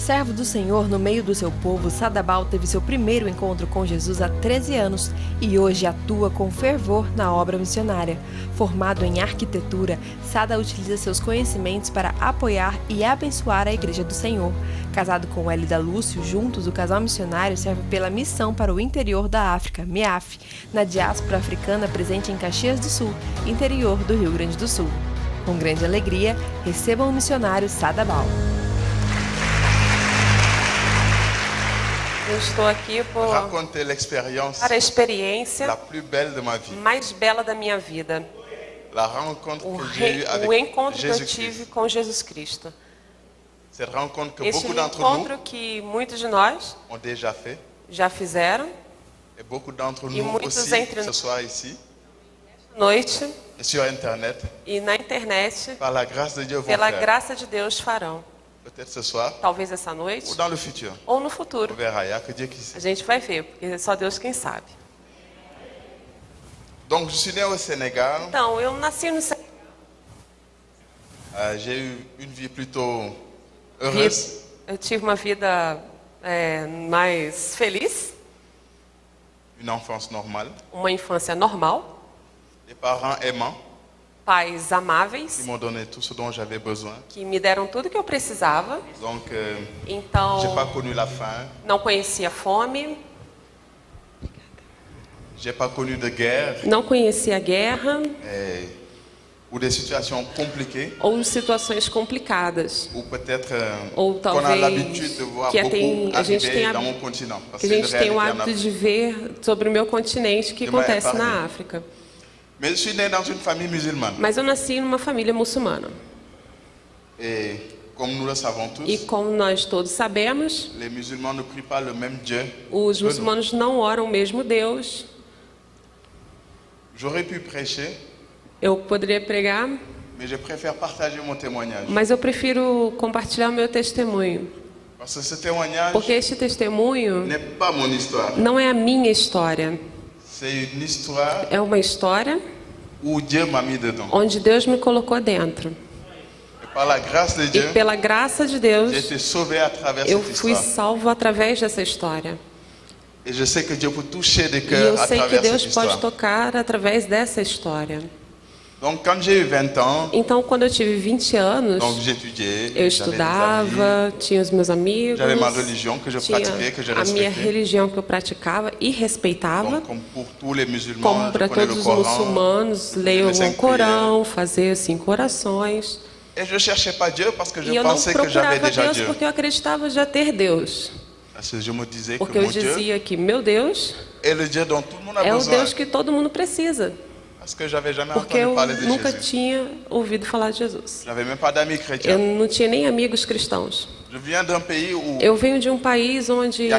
Servo do Senhor no meio do seu povo, Sadabal teve seu primeiro encontro com Jesus há 13 anos e hoje atua com fervor na obra missionária. Formado em arquitetura, Sada utiliza seus conhecimentos para apoiar e abençoar a Igreja do Senhor. Casado com Elida Lúcio, juntos o casal missionário serve pela missão para o interior da África, MEAF, na diáspora africana presente em Caxias do Sul, interior do Rio Grande do Sul. Com grande alegria, recebam o missionário Sadabal. Eu estou aqui para a experiência mais bela da minha vida. O encontro que eu tive com Jesus Cristo. Esse encontro que muitos de nós já fizeram. E muitos entre nós noite e na internet, pela graça de Deus, farão. Talvez essa noite ou no futuro. A gente vai ver, porque é só Deus quem sabe. Então, eu nasci no Senegal. Eu tive uma vida mais feliz. Uma infância normal. Pais amáveis que me deram tudo que eu precisava. Então, não conhecia fome. Não conhecia guerra. Ou situações complicadas. Ou talvez que a gente tem o hábito de ver sobre o meu continente que acontece na África. Mas eu nasci numa família muçulmana. E como nós todos sabemos, os muçulmanos não oram o mesmo Deus. Eu poderia pregar, mas eu prefiro compartilhar o meu testemunho. Porque este testemunho não é a minha história. É uma história onde Deus me colocou dentro. E pela graça de Deus, eu fui salvo através dessa história. E eu sei que Deus pode tocar através dessa história. Então, quando eu tive 20 anos, eu estudava, tinha os meus amigos, tinha a minha religião que eu praticava e respeitava. Como para todos os muçulmanos, leio o Corão, fazer 5 orações. E eu não procurava Deus porque eu acreditava já ter Deus. Porque eu dizia que meu Deus é o Deus que todo mundo precisa. Porque eu nunca tinha ouvido falar de Jesus. Eu não tinha nem amigos cristãos. Eu venho de um país onde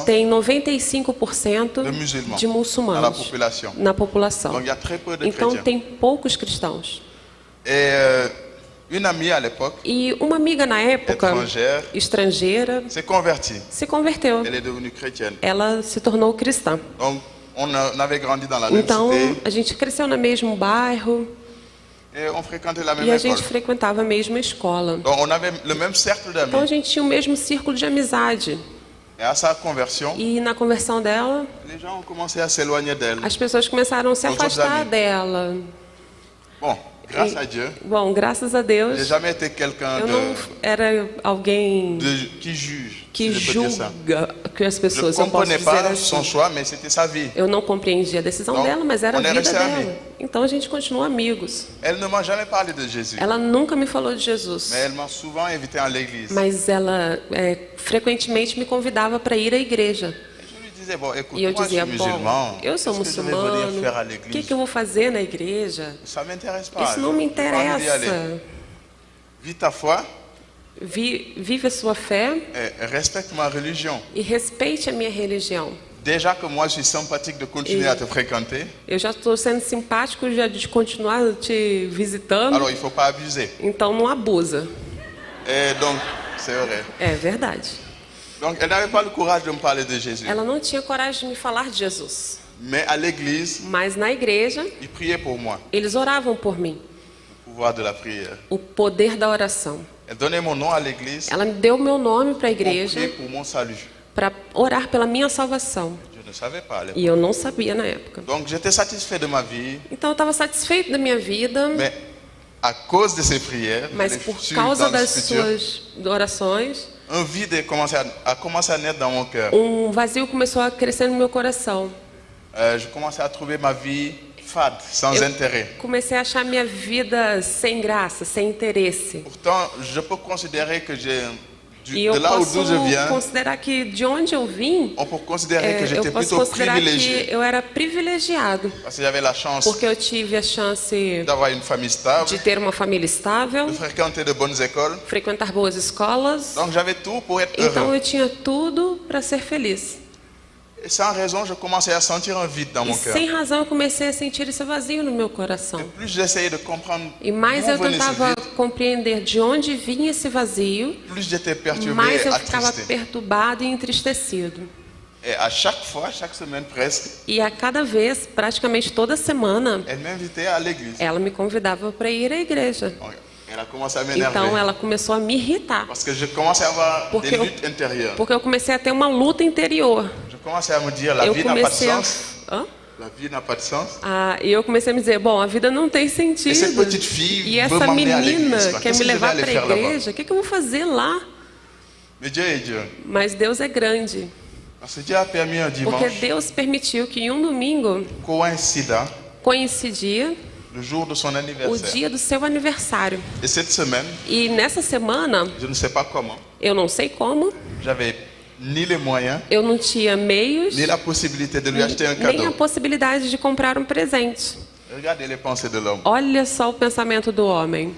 tem 95% de muçulmanos na população. Então tem poucos cristãos. E uma amiga na época, estrangeira, se converteu. Ela se tornou cristã. Então, a gente cresceu no mesmo bairro e a gente frequentava a mesma escola. Então, a gente tinha o mesmo círculo de amizade. E na conversão dela, as pessoas começaram a se afastar dela. Graças a Deus, eu não era alguém que julga que as pessoas, eu posso dizer assim. Eu não compreendia a decisão dela, mas era a vida dela. Então a gente continuou amigos. Ela nunca me falou de Jesus, mas ela frequentemente me convidava para ir à igreja. E eu dizia, bom, eu sou muçulmano, o que eu vou fazer na igreja? Isso não me interessa. Vive a sua fé e respeite a minha religião. Eu já estou sendo simpático de continuar te visitando. Então não abusa. É verdade. Ela não tinha coragem de me falar de Jesus. Mas na igreja, eles oravam por mim. O poder da oração. Ela me deu meu nome para a igreja para orar pela minha salvação. E eu não sabia na época. Então eu estava satisfeito da minha vida. Mas por causa das suas orações, um vazio começou a crescer no meu coração. Eu comecei a achar minha vida sem graça, sem interesse. E eu posso considerar que de onde eu vim, eu posso considerar que eu era privilegiado, porque eu tive a chance de ter uma família estável, frequentar boas escolas. Então eu tinha tudo para ser feliz. E sem razão, eu comecei a sentir esse vazio no meu coração. E mais eu tentava compreender de onde vinha esse vazio, mais eu ficava perturbado e entristecido. E a cada vez, praticamente toda semana, ela me convidava para ir à igreja. Então ela começou a me irritar, porque eu comecei a ter uma luta interior. Eu comecei eu comecei a me dizer, bom, a vida não tem sentido. E essa menina quer me levar para a igreja, o que eu vou fazer lá? Mas Deus é grande. Porque Deus permitiu que em um domingo coincidia o dia do seu aniversário. E nessa semana, eu não sei como, eu não tinha meios, nem a possibilidade de comprar um presente. Olha só o pensamento do homem.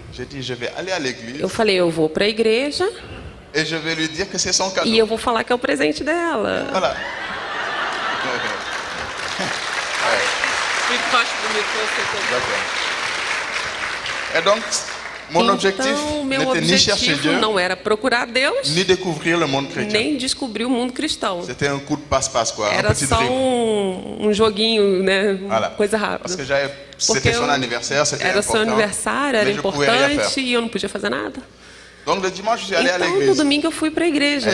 Eu falei, eu vou para a igreja e eu vou falar que é o presente dela. Então, meu objetivo não era procurar Deus, nem descobrir o mundo cristão. Era só um joguinho, né? Coisa rápida. Porque era seu aniversário, era importante e eu não podia fazer nada. Então, no domingo eu fui para a igreja.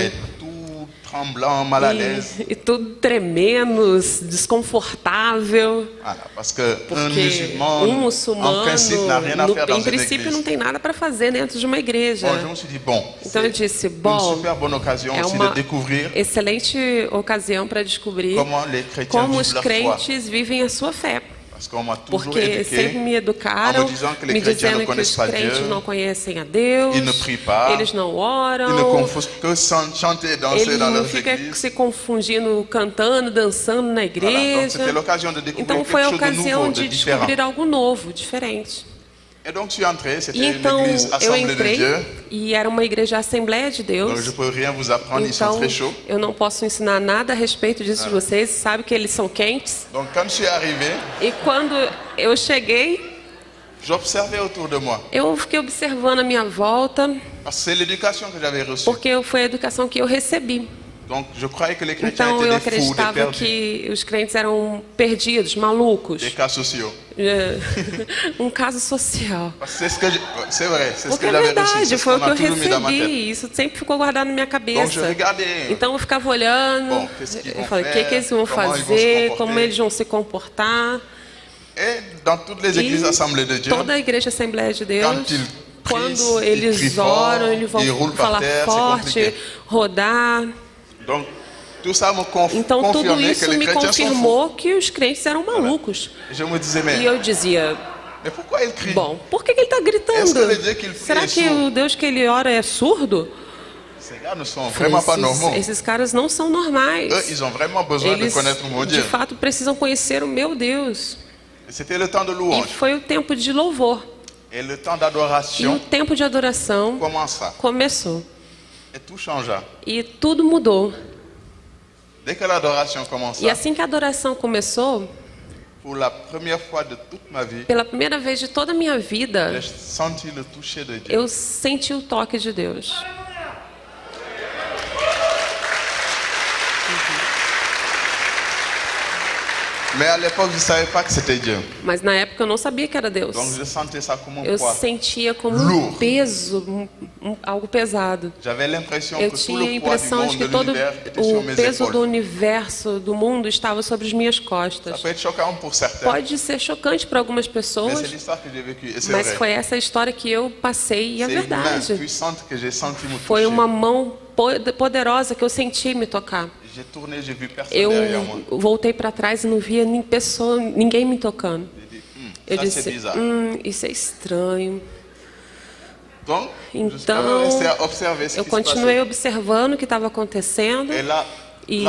E tudo tremendo, desconfortável. Porque um muçulmano, em princípio, não tem nada para fazer dentro de uma igreja. Então eu disse, bom, é uma excelente ocasião para descobrir como os crentes vivem a sua fé. Porque sempre me educaram, me dizendo que os crentes não conhecem a Deus, eles não oram, eles não ficam se confundindo, cantando, dançando na igreja. Então foi a ocasião de descobrir algo novo, diferente. E então eu entrei e era uma igreja Assembleia de Deus. Então eu não posso ensinar nada a respeito disso de vocês. Sabe que eles são quentes. E quando eu cheguei, eu fiquei observando a minha volta, porque foi a educação que eu recebi. Então eu acreditava que os crentes eram perdidos, malucos. Um caso social. Porque é verdade, foi o que eu recebi. Isso sempre ficou guardado na minha cabeça. Então eu ficava olhando, eu falei, o que eles vão fazer, como eles vão se comportar. E toda a igreja Assembleia de Deus, quando eles oram, eles vão falar forte, rodar. Então tudo isso me confirmou que os crentes eram malucos. E eu dizia, bom, por que ele está gritando? Será que o Deus que ele ora é surdo? Esses caras não são normais. Eles de fato precisam conhecer o meu Deus. E foi o tempo de louvor. E o tempo de adoração começou. E tudo mudou. E assim que a adoração começou, pela primeira vez de toda a minha vida, eu senti o toque de Deus. Mas na época eu não sabia que era Deus. Eu sentia como um peso, algo pesado. Eu tinha a impressão de que todo o peso do universo, do mundo, estava sobre as minhas costas. Pode ser chocante para algumas pessoas, mas foi essa história que eu passei e é verdade. Foi uma mão poderosa que eu senti me tocar. Eu voltei para trás e não via ninguém me tocando. Eu disse, isso é estranho. Então, eu continuei observando o que estava acontecendo. E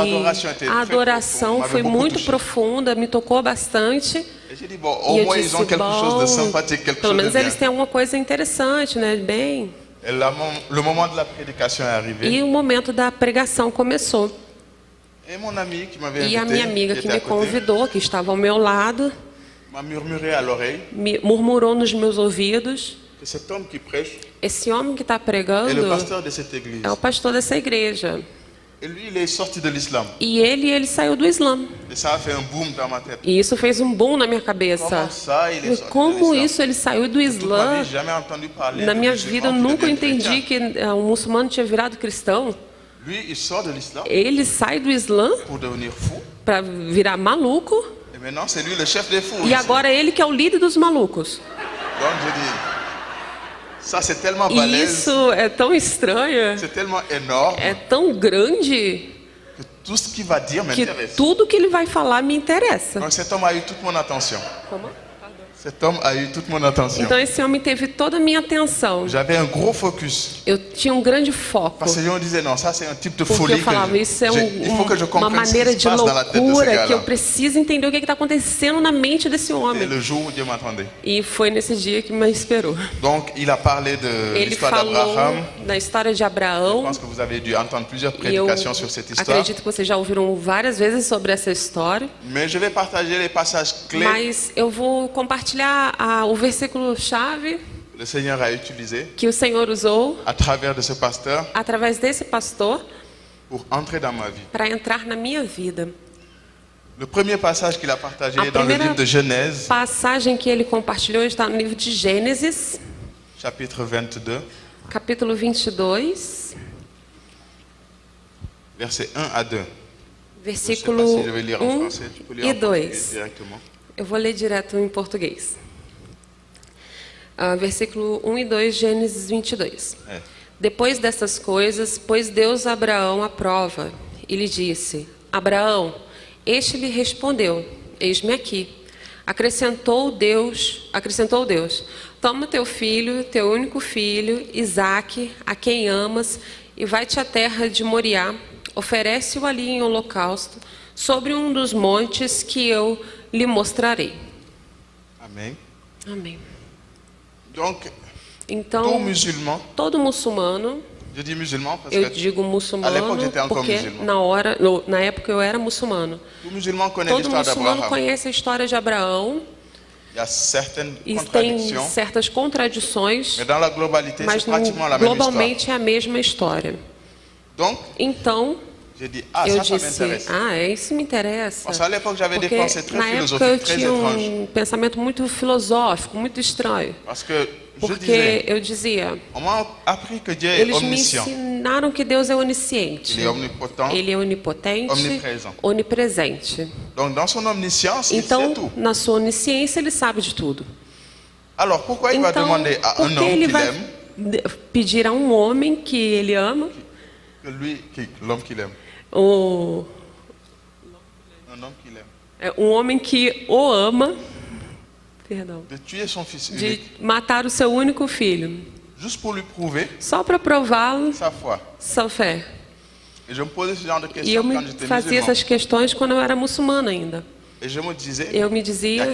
a adoração foi muito profunda, me tocou bastante. E eu disse, bom, pelo menos eles têm alguma coisa interessante, né? Bem. E o momento da pregação começou. E a minha amiga que me convidou, que estava ao meu lado, me murmurou nos meus ouvidos: esse homem que está pregando é o pastor dessa igreja. E ele saiu do Islã. E isso fez um boom na minha cabeça. Como isso ele saiu do Islã? Na minha vida eu nunca entendi que um muçulmano tinha virado cristão. Ele sai do Islã para virar maluco. E agora é ele que é o líder dos malucos. E isso é tão estranho, é tão grande, que tudo que ele vai falar me interessa. Como? Então esse homem teve toda a minha atenção. Eu tinha um grande foco. Porque eu falava, isso é uma maneira de loucura que eu preciso entender o que está acontecendo na mente desse homem. E foi nesse dia que me esperou. Ele falou da história de Abraão. E eu acredito que vocês já ouviram várias vezes sobre essa história. Mas eu vou compartilhar o versículo-chave que o Senhor usou através desse pastor para entrar na minha vida. A primeira passagem que ele compartilhou está no livro de Gênesis, capítulo 22, versículo 1 e 2. Eu vou ler direto em português. Versículo 1 e 2, Gênesis 22. Depois dessas coisas, pôs Deus a Abraão à prova e lhe disse: Abraão. Este lhe respondeu: Eis-me aqui. Acrescentou Deus: Toma teu filho, teu único filho, Isaque, a quem amas, e vai-te à terra de Moriá. Oferece-o ali em holocausto, sobre um dos montes que eu lhe mostrarei. Amém. Amém. Então, todo muçulmano, eu digo muçulmano porque na época eu era muçulmano. Todo muçulmano conhece a história de Abraão. E tem certas contradições, mas globalmente é a mesma história. Então, eu disse, isso me interessa. Porque na época eu tinha um pensamento muito filosófico, muito estranho. Porque eu dizia, eles me ensinaram que Deus é onisciente. Ele é onipotente, onipresente. Então, na sua onisciência, ele sabe de tudo. Então, por que ele vai pedir a um homem que ele ama? Um homem que o ama, de matar o seu único filho, só para prová-lo, sua fé. E eu me fazia essas questões quando eu era muçulmana ainda. Eu me dizia,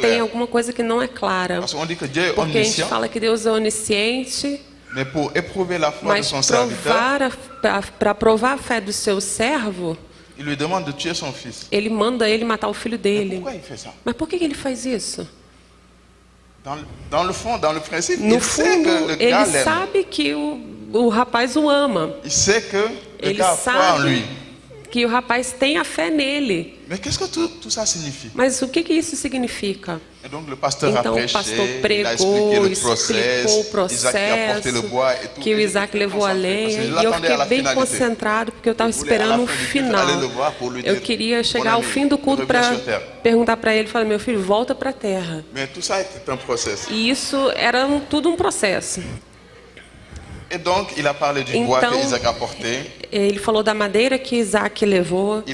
tem alguma coisa que não é clara. Porque a gente fala que Deus é onisciente, mas para provar a fé do seu servo, ele manda ele matar o filho dele. Mas por que ele faz isso? No fundo, ele sabe que o rapaz o ama. Ele sabe que o rapaz tenha fé nele. Mas o que isso significa? Então o pastor pregou, explicou o processo, que o Isaac levou a lenha, e eu fiquei bem concentrado, porque eu estava esperando o final. Eu queria chegar ao fim do culto para perguntar para ele, falar, meu filho, volta para a terra. E isso era tudo um processo. Então, ele falou da madeira que Isaac levou.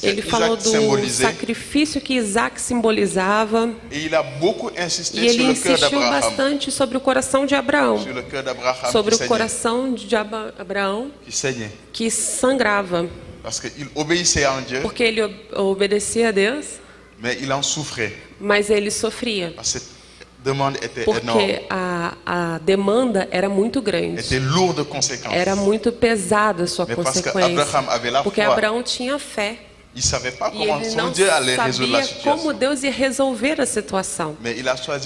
Ele falou do sacrifício que Isaac simbolizava. E ele insistiu bastante sobre o coração de Abraão. Sobre o coração de Abraão que sangrava. Porque ele obedecia a Deus. Mas ele sofria. Porque a demanda era muito grande. Era muito pesada a sua consequência. Porque Abraão tinha fé. E ele não sabia como Deus ia resolver a situação.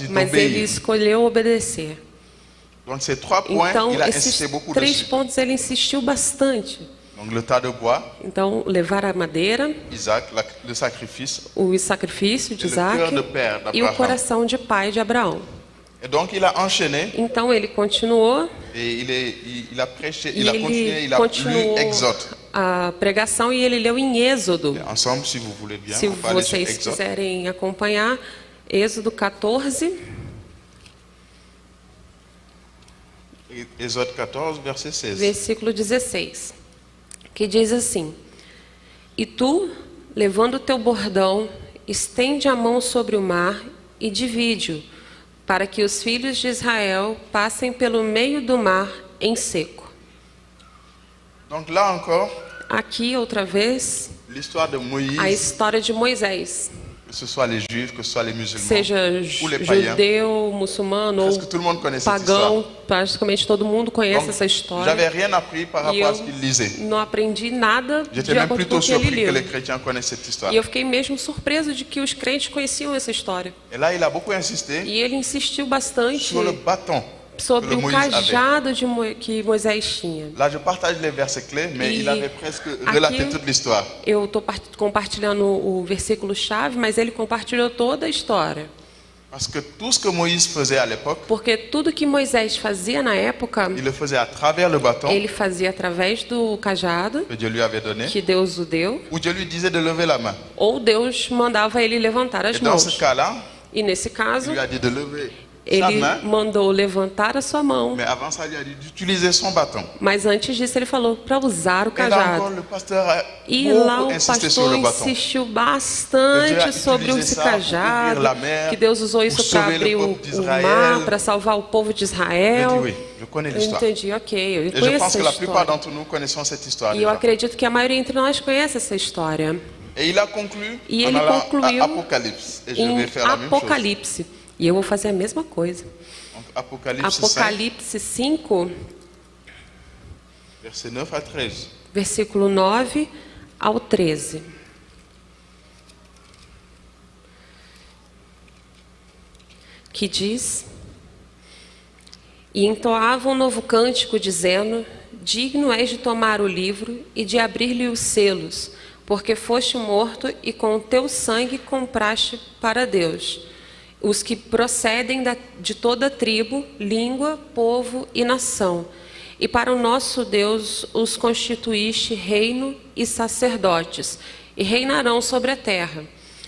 Mas ele escolheu obedecer. Então, esses 3 pontos ele insistiu bastante. Então, levar a madeira, o sacrifício de Isaac e o coração de pai de Abraão. Então, ele continuou ele continuou a pregação e ele leu em Êxodo. Se vocês quiserem acompanhar, Êxodo 14. Êxodo 14, versículo 16. Que diz assim: E tu, levando o teu bordão, estende a mão sobre o mar e divide-o, para que os filhos de Israel passem pelo meio do mar em seco. Aqui, outra vez, a história de Moisés. Seja judeu, muçulmano ou pagão, praticamente todo mundo conhece essa história. E eu não aprendi nada de acordo com o que ele leu. E eu fiquei mesmo surpreso de que os crentes conheciam essa história. E ele insistiu bastante sobre o cajado que Moisés tinha. Eu estou compartilhando o versículo-chave, mas ele compartilhou toda a história. Porque tudo que Moisés fazia na época, ele fazia através do cajado que Deus o deu, ou Deus mandava ele levantar as mãos. E nesse caso, ele mandou levantar a sua mão. Mas antes disso ele falou para usar o cajado. E lá o pastor insistiu bastante sobre esse cajado, que Deus usou isso para abrir o mar, para salvar o povo de Israel. Eu entendi, ok, eu conheço essa história. E eu acredito que a maioria entre nós conhece essa história. E ele concluiu em Apocalipse. E eu vou fazer a mesma coisa. Apocalipse 5, versículo 9 ao 13. Que diz: E entoava um novo cântico, dizendo: Digno és de tomar o livro e de abrir-lhe os selos, porque foste morto e com o teu sangue compraste para Deus os que procedem de toda tribo, língua, povo e nação. E para o nosso Deus os constituíste reino e sacerdotes, e reinarão sobre a terra.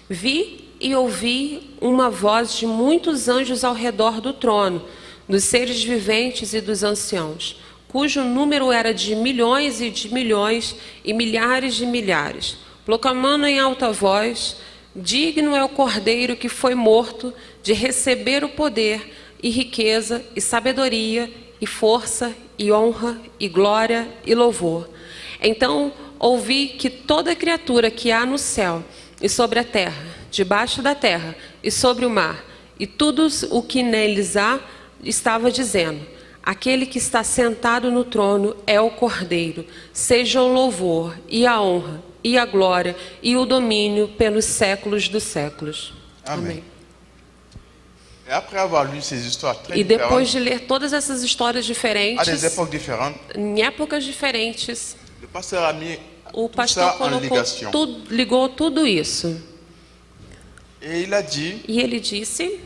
Vi e ouvi uma voz de muitos anjos ao redor do trono, dos seres viventes e dos anciãos, cujo número era de milhões e de milhões e milhares de milhares, proclamando em alta voz: Digno é o Cordeiro que foi morto de receber o poder e riqueza e sabedoria e força e honra e glória e louvor. Então ouvi que toda criatura que há no céu e sobre a terra, debaixo da terra e sobre o mar, e tudo o que neles há, estava dizendo: Aquele que está sentado no trono é o Cordeiro. Seja o louvor e a honra e a glória e o domínio pelos séculos dos séculos. Amém. E depois de ler todas essas histórias diferentes, em épocas diferentes, o pastor ligou tudo isso. E ele disse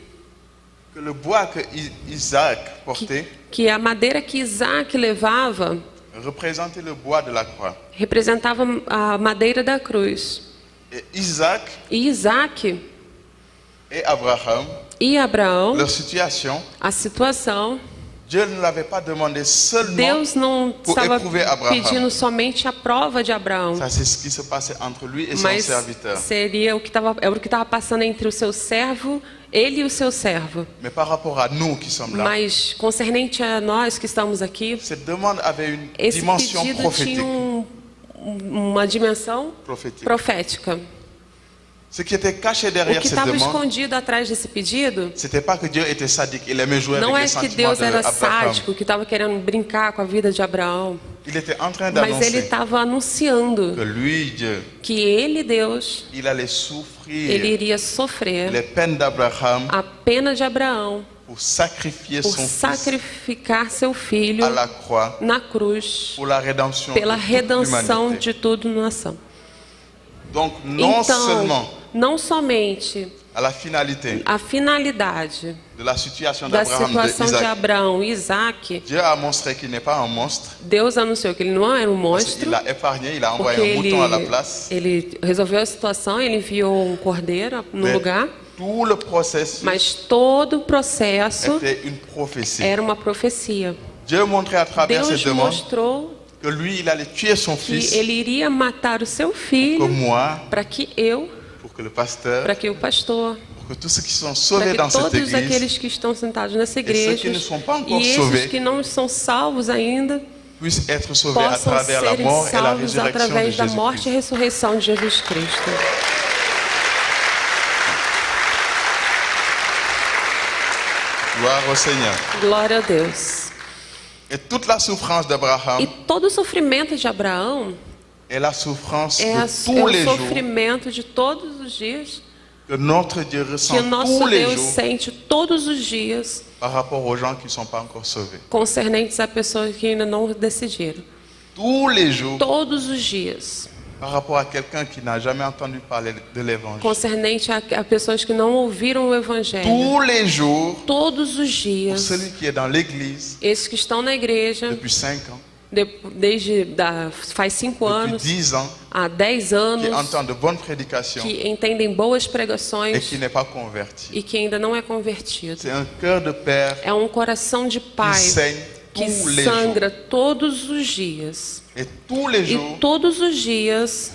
que a madeira que Isaac levava representava a madeira da cruz. E Isaac e Abraão, a situação, Deus não estava pedindo somente a prova de Abraão, mas seria o que estava passando entre o seu servo, ele e o seu servo. Mas concernente a nós que estamos aqui, esse pedido tinha uma dimensão profética. O que estava escondido atrás desse pedido não é que Deus era sádico, que estava querendo brincar com a vida de Abraão, mas ele estava anunciando que ele, Deus, ele iria sofrer a pena de Abraão por sacrificar seu filho na cruz pela redenção de toda a nação. Então, não somente a finalidade da situação de Abraão e Isaac, Deus anunciou que ele não era um monstro, porque ele resolveu a situação, ele enviou um cordeiro no lugar, mas todo o processo era uma profecia. Deus mostrou que ele iria matar o seu filho para que para que o pastor, para que todos aqueles que estão sentados nessa igreja e esses que não são salvos ainda possam ser salvos através da morte e ressurreição de Jesus Cristo. Glória a Deus. E todo o sofrimento de Abraão é o sofrimento de todos os dias que o nosso Deus sente todos os dias concernentes a pessoas que ainda não decidiram. Todos os dias. Concernente a pessoas que não ouviram o Evangelho. Todos os dias. Esses que estão na igreja faz 5 anos, há 10 anos, que entendem boas pregações e que ainda não é convertido. É um coração de pai que sangra todos os dias. E todos os dias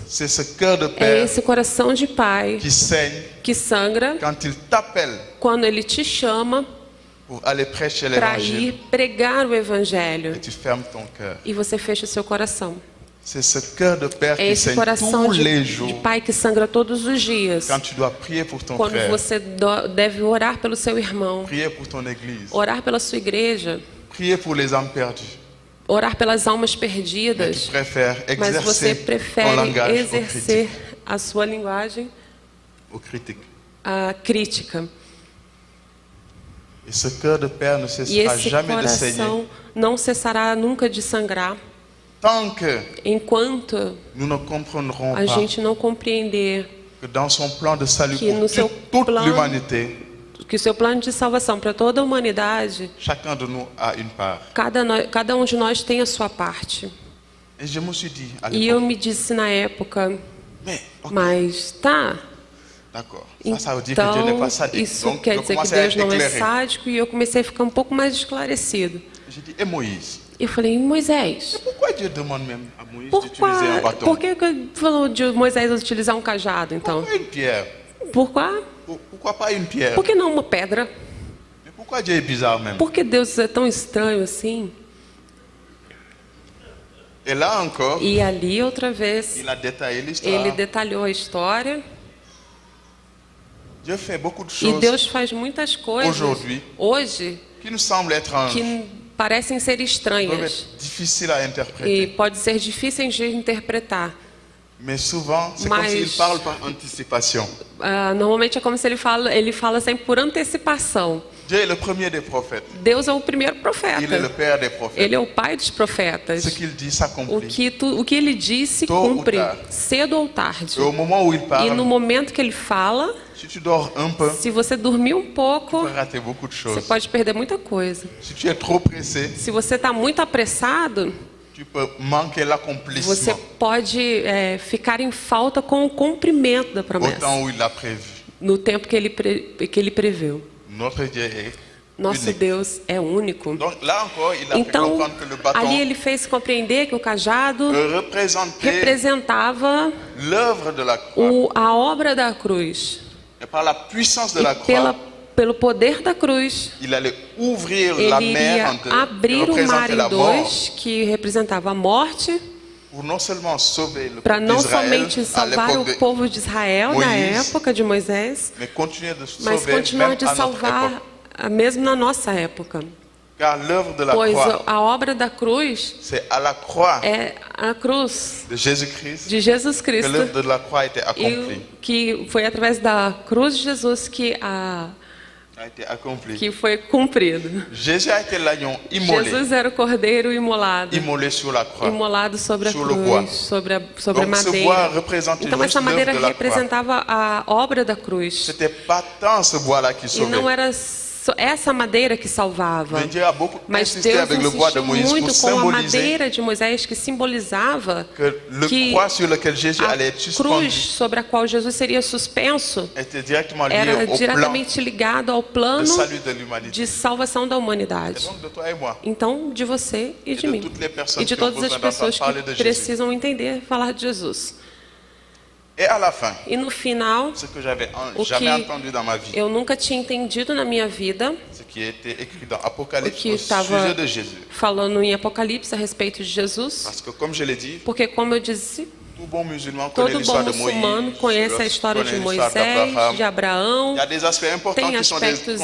é esse coração de pai que sangra quando ele te chama para ir pregar o Evangelho e você fecha o seu coração. É esse coração de pai que sangra todos os dias quando você deve orar pelo seu irmão, orar pela sua igreja, orar pelas almas perdidas, mas você prefere exercer a sua linguagem a crítica. E esse coração não cessará nunca de sangrar enquanto a gente não compreender que no seu plano, que o seu plano de salvação para toda a humanidade, cada um de nós tem a sua parte. E eu me disse na época, mas tá, então isso quer dizer que Deus não é sádico, e eu comecei a ficar um pouco mais esclarecido. Eu falei, Moisés, por que falou de Moisés utilizar um cajado então? Por que não uma pedra? Por que Deus é tão estranho assim? E ali outra vez ele detalhou a história. E Deus faz muitas coisas hoje que parecem ser estranhas e pode ser difíceis de interpretar. Mas normalmente é como se ele fala sempre por antecipação. Dieu est le premier des prophètes. Deus é o primeiro profeta. Il est le père des prophètes. Ele é o pai dos profetas. Ce qu'il dit s'accomplit. O que ele disse cumpre, cedo ou tarde. Au moment où il parle, e no momento que ele fala, si tu dors un peu, se você dormir um pouco, tu peux rater beaucoup de choses. Você pode perder muita coisa. Si tu es trop pressé, se você está muito apressado, tu peux manquer l'accomplissement. Você pode ficar em falta com o cumprimento da promessa. Au temps où il l'a prévu. No tempo que ele preveu. Notre Dieu est Nosso unique. Deus é único. Donc, là encore, il a então, fait que le bâton ali ele fez compreender que o cajado representava l'œuvre de la croix. A obra da cruz. Et par la puissance de la croix, pelo poder da cruz, il allait ouvrir ele la mer iria en deux, abrir o mar em dois, que representava a morte, para não somente salvar o povo de Israel na época de Moisés, mas continuar de salvar mesmo na nossa época. Pois a obra da cruz é a cruz de Jesus Cristo, e que foi através da cruz de Jesus que foi cumprido. Jesus era o cordeiro imolado sobre a cruz, sobre a madeira. Então essa madeira representava a obra da cruz. E não era essa madeira que salvava, mas Deus insistiu muito com a madeira de Moisés, que simbolizava que a cruz sobre a qual Jesus seria suspenso era diretamente ligado ao plano de salvação da humanidade. Então, de você e de mim, e de todas as pessoas que precisam entender falar de Jesus. E no final, o que eu nunca tinha entendido na minha vida, o que estava falando em Apocalipse a respeito de Jesus, porque, como eu disse, todo bom muçulmano conhece a história de Moisés, de Abraão. Tem aspectos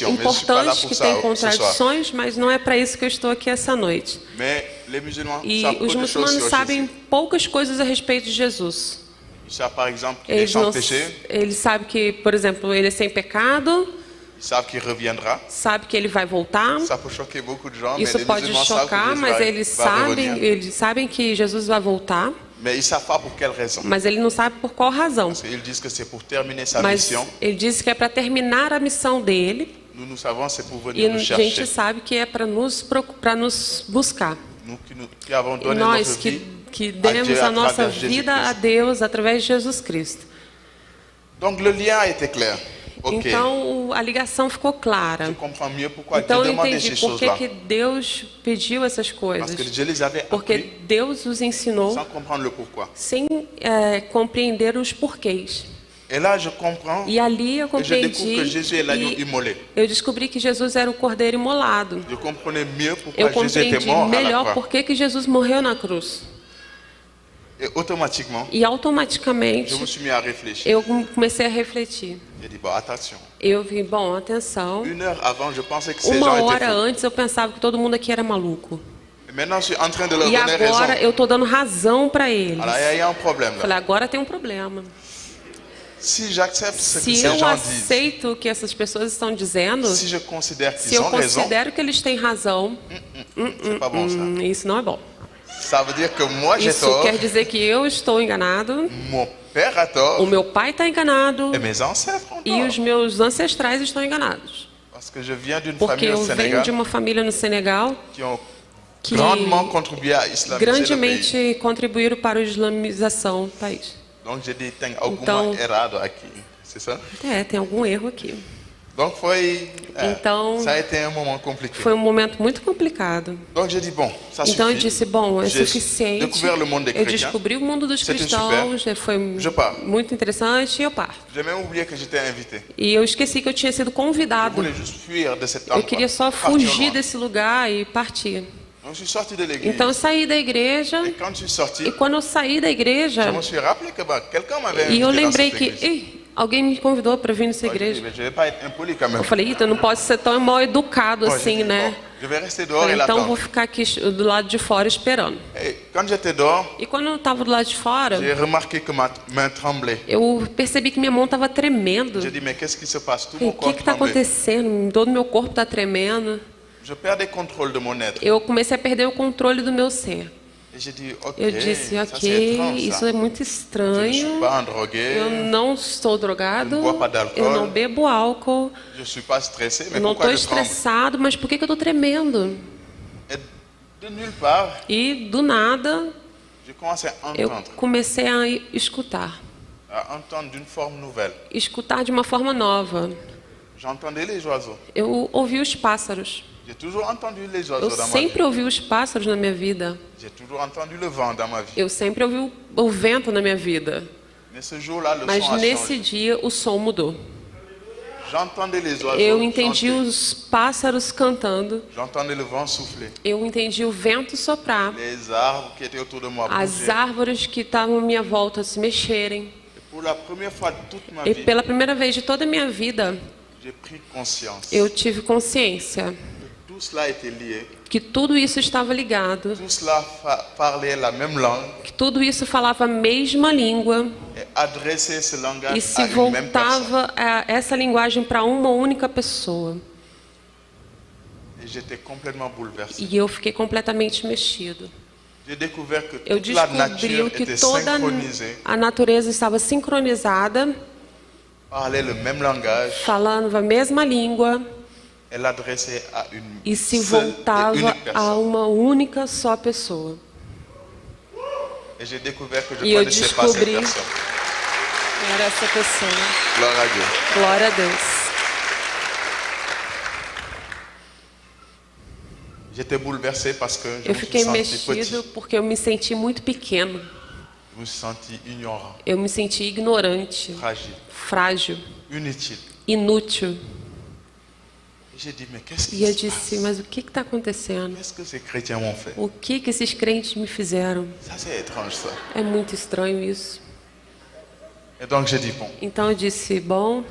importantes que têm contradições, mas não é para isso que eu estou aqui essa noite. E os muçulmanos sabem poucas coisas a respeito de Jesus. Eles sabem que, por exemplo, ele é sem pecado. Sabe que ele vai voltar. Isso pode chocar, mas eles sabem que Jesus vai voltar. Mas ele não sabe por qual razão. Mas ele diz que é para terminar a missão dele. E a gente sabe que é para nos buscar. E nós que demos a nossa vida a Deus através de Jesus Cristo. Então a ligação ficou clara. Então eu entendi por que Deus pediu essas coisas. Porque Deus os ensinou sem compreender os porquês. E ali eu compreendi eu descobri que Jesus era o cordeiro imolado. Eu compreendi melhor por que Jesus morreu na cruz. E automaticamente eu comecei a refletir. Eu vi, atenção. Uma hora antes eu pensava que todo mundo aqui era maluco. E agora eu estou dando razão para eles. Falei, agora tem um problema. Se eu aceito o que essas pessoas estão dizendo, se eu considero que eles têm razão, isso não é bom. Isso quer dizer que eu estou enganado, o meu pai está enganado e os meus ancestrais estão enganados. Porque eu venho de uma família no Senegal que grandemente contribuíram para a islamização do país. Então, tem algum erro aqui. Então, foi um momento muito complicado. Então eu disse, é suficiente. Eu descobri o mundo dos cristãos, foi muito interessante e eu parto. E eu esqueci que eu tinha sido convidado. Eu queria só fugir desse lugar e partir. Então eu saí da igreja, e quando eu saí da igreja, e eu lembrei que alguém me convidou para vir nessa igreja. Eu falei, eu não posso ser tão mal educado assim, né? Então vou ficar aqui do lado de fora esperando. E quando eu estava do lado de fora, eu percebi que minha mão estava tremendo. O que está acontecendo? Todo meu corpo está tremendo. Eu comecei a perder o controle do meu ser. Eu disse, ok, isso é muito estranho. Eu não estou drogado, eu não bebo álcool, eu não estou estressado, mas por que eu estou tremendo? E do nada, eu comecei a escutar. Escutar de uma forma nova. Eu ouvi os pássaros. Eu sempre ouvi os pássaros na minha vida. Eu sempre ouvi o vento na minha vida. Mas nesse dia o som mudou. Eu entendi os pássaros cantando. Eu entendi o vento soprar. As árvores que estavam à minha volta se mexerem. E pela primeira vez de toda a minha vida, eu tive consciência que tudo isso estava ligado, que tudo isso falava a mesma língua e se voltava essa linguagem para uma única pessoa. E eu fiquei completamente mexido. Eu descobri que toda a natureza estava sincronizada, falando a mesma língua, e se voltava a uma única só pessoa. E eu descobri que era essa pessoa. Glória a Deus. Eu fiquei mexido porque eu me senti muito pequeno. Eu me senti ignorante, frágil, inútil. E eu disse, mas o que está acontecendo? O que esses crentes me fizeram? É muito estranho isso. Então eu disse, bom,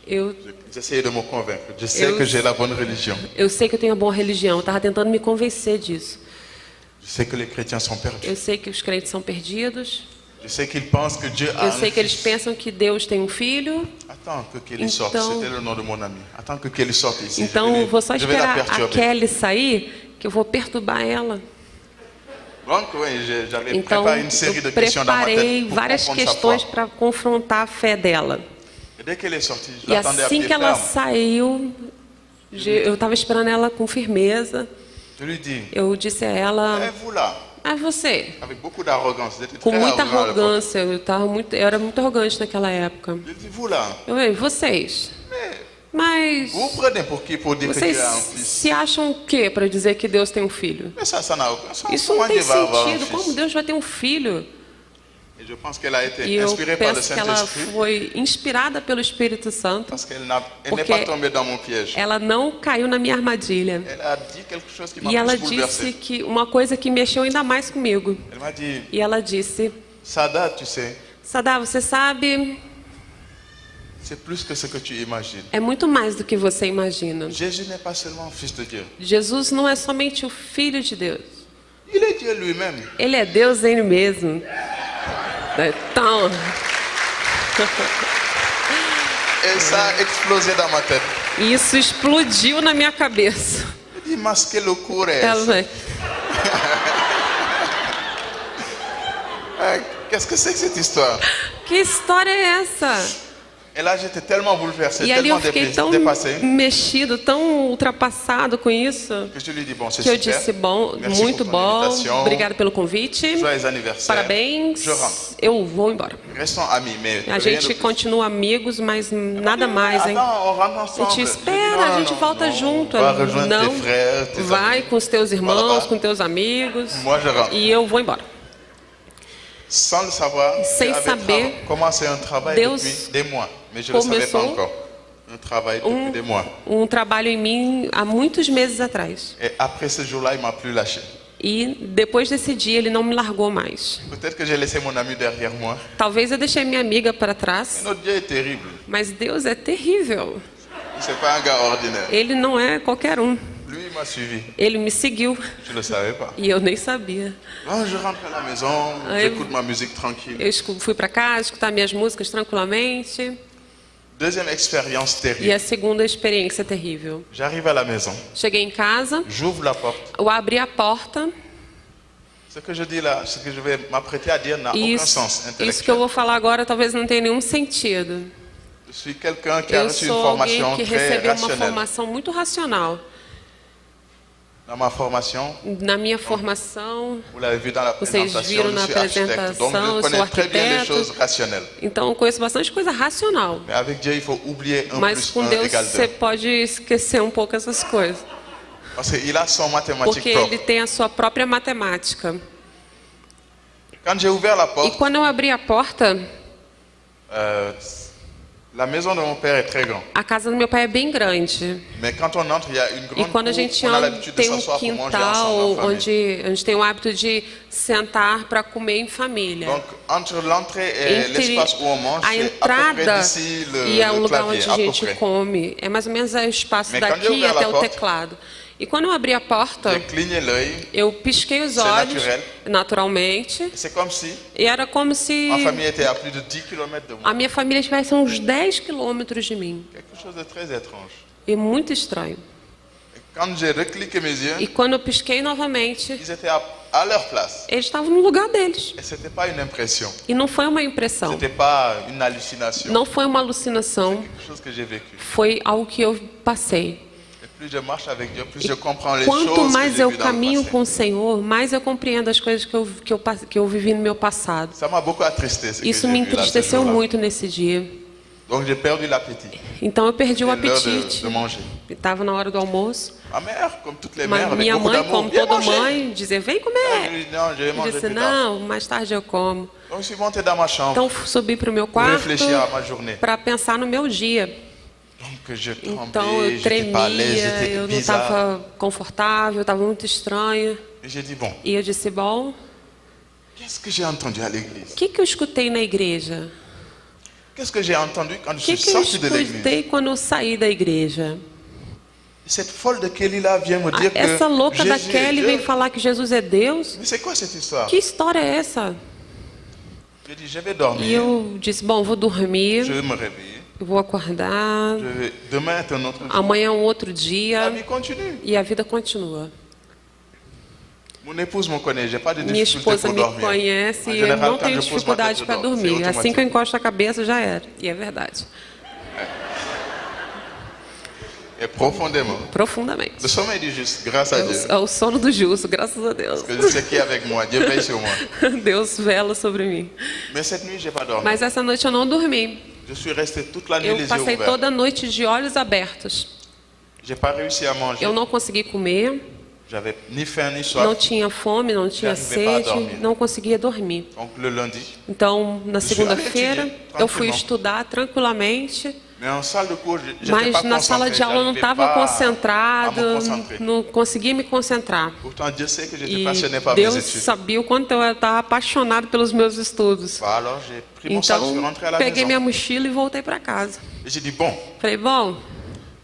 eu sei que eu tenho a boa religião. Eu estava tentando me convencer disso. Eu sei que os crentes são perdidos. Eu sei que eles pensam que Deus tem um filho. Então vou só esperar a Kelly sair, que eu vou perturbar ela. Então eu preparei várias questões para confrontar a fé dela. E assim que ela saiu, eu estava esperando ela com firmeza. Eu disse a ela, você. Com muita arrogância, eu era muito arrogante naquela época. Vocês. Mas vocês se acham o quê para dizer que Deus tem um filho? Isso não tem sentido. Como Deus vai ter um filho? E eu penso que ela foi inspirada pelo Espírito Santo, porque ela não caiu na minha armadilha. E ela disse que uma coisa que mexeu ainda mais comigo. E ela disse, Sada, você sabe, é muito mais do que você imagina. Jesus não é somente o Filho de Deus. Ele é Deus ele mesmo. Então, isso explodiu na minha cabeça. Que história é essa? E ali eu fiquei tão mexido, tão ultrapassado com isso, que eu disse, bom, muito bom, obrigado pelo convite, parabéns, eu vou embora. A gente continua amigos, mas nada mais, hein? Eu te espero, a gente volta junto. Não, vai com os teus irmãos, com teus amigos, e eu vou embora. Sem saber, Deus começou um trabalho em mim há muitos meses atrás. E depois desse dia ele não me largou mais. Talvez eu deixei minha amiga para trás. Mas Deus é terrível. C'est pas un gars ordinaire. Ele não é qualquer um. Lui, il m'a suivi. Ele me seguiu. Je ne savais pas. E eu nem sabia. Je rentre à la maison, j'écoute ma musique tranquille. Eu fui para casa escutar minhas músicas tranquilamente. Deuxième expérience terrible. E a segunda experiência terrível. J'arrive à la maison. Cheguei em casa. J'ouvre la porte. Eu abri a porta. Ce que je dis là, ce que je vais m'apprêter à dire n'a aucun sens intellectuel. Isso que eu vou falar agora talvez não tenha nenhum sentido. Je suis quelqu'un qui a reçu une formation que très recebeu rationnelle. uma formação muito racional. Na minha formação, vocês viram na apresentação, eu sou arquiteto, então eu conheço bastante coisa racional. Mas com Deus você pode esquecer um pouco essas coisas. Porque Ele tem a sua própria matemática. E quando eu abri a porta, La maison de mon père est très grande. A casa do meu pai é bem grande. Mais quand on entre, il y a une grande e quando a gente tem um quintal onde tem o hábito de sentar para comer em família. Donc, entre l'entrée et l'espace où on mange, a entrada e o lugar onde a gente come é mais ou menos o espaço daqui até o teclado. E quando eu abri a porta, eu pisquei os olhos, naturalmente, e era como se a minha família estivesse a uns 10 quilômetros de mim. E muito estranho. E quando eu pisquei novamente, eles estavam no lugar deles. E não foi uma impressão. Não foi uma alucinação. Foi algo que eu passei. Quanto mais eu caminho com o Senhor, mais eu compreendo as coisas que eu vivi no meu passado. Isso me entristeceu muito nesse dia. Então eu perdi o apetite. Estava na hora do almoço. Mas minha mãe, como toda mãe, dizia: vem comer. Eu disse: não, mais tarde eu como. Então subi para o meu quarto para pensar no meu dia. Então eu tremia, eu não estava confortável, estava muito estranho. E eu disse: bom, o que eu escutei na igreja? O que eu escutei quando eu saí da igreja? Essa louca da Kelly vem falar que Jesus é Deus? Que história é essa? E eu disse: bom, vou dormir. Eu vou acordar. Amanhã é um outro dia. E a vida continua. Minha esposa me conhece e eu não tenho dificuldade para dormir. Assim que eu encosto a cabeça, já era. E é verdade. Profundamente. É o sono do justo, graças a Deus. Deus vela sobre mim. Mas essa noite eu não dormi. Eu passei toda a noite de olhos abertos. Eu não consegui comer. Não tinha fome, não tinha sede, não conseguia dormir. Então, na segunda-feira, eu fui estudar tranquilamente. Mas na sala de aula eu não estava concentrado, não conseguia me concentrar. E Deus sabia o quanto eu estava apaixonado pelos meus estudos. Então, peguei minha mochila e voltei para casa. Falei: bom,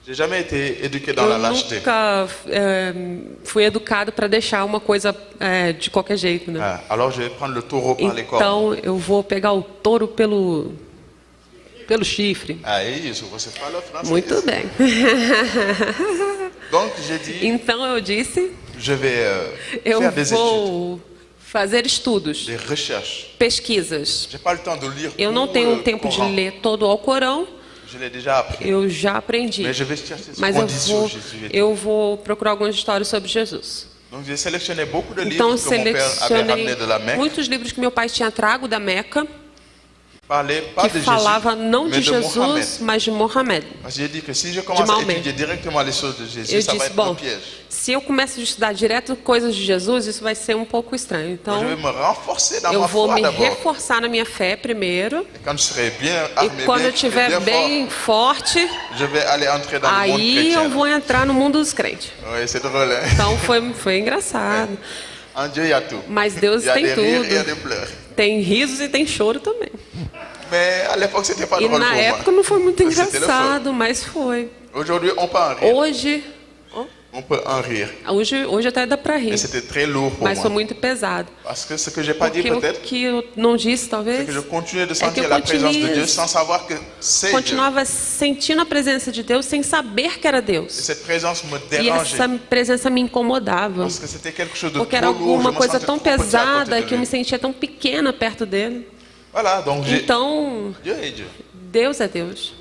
eu nunca fui educado para deixar uma coisa de qualquer jeito, né? Então, eu vou pegar o touro pelo chifre. Você fala francês. Muito bem. Então eu disse: eu vou fazer estudos, pesquisas. Eu não tenho tempo de ler todo o Alcorão. Eu já aprendi. Mas eu vou procurar algumas histórias sobre Jesus. Então eu selecionei muitos livros que meu pai tinha trago da Meca, que falava não de Jesus, mas de Mohamed. De Maomé. Eu disse: bom, se eu começo a estudar direto coisas de Jesus, isso vai ser um pouco estranho. Então, eu vou me reforçar na minha fé primeiro. E quando eu estiver bem forte, aí eu vou entrar no mundo dos crentes. Então foi engraçado. Mas Deus tem tudo. Tem risos e tem choro também. E na época não foi muito engraçado, mas foi. Aujourd'hui, on peut en rire. Hoje, on peut en rire. Hoje até dá para rir. Mais c'était très lourd pour mas moi. foi muito pesado. Parce que ce que j'ai pas dit peut-être. Que eu não disse talvez. C'est que je continuais de sentir la présence de Dieu sans savoir que c'est Dieu. Continuava sentindo a presença de Deus sem saber que era Deus. Et cette présence me dérangeait. E essa presença me incomodava. Parce que c'était quelque chose de porque era alguma coisa tão pesada que eu me sentia tão pequena perto dele. Voilà, donc então, Dieu est Dieu. Deus é Deus.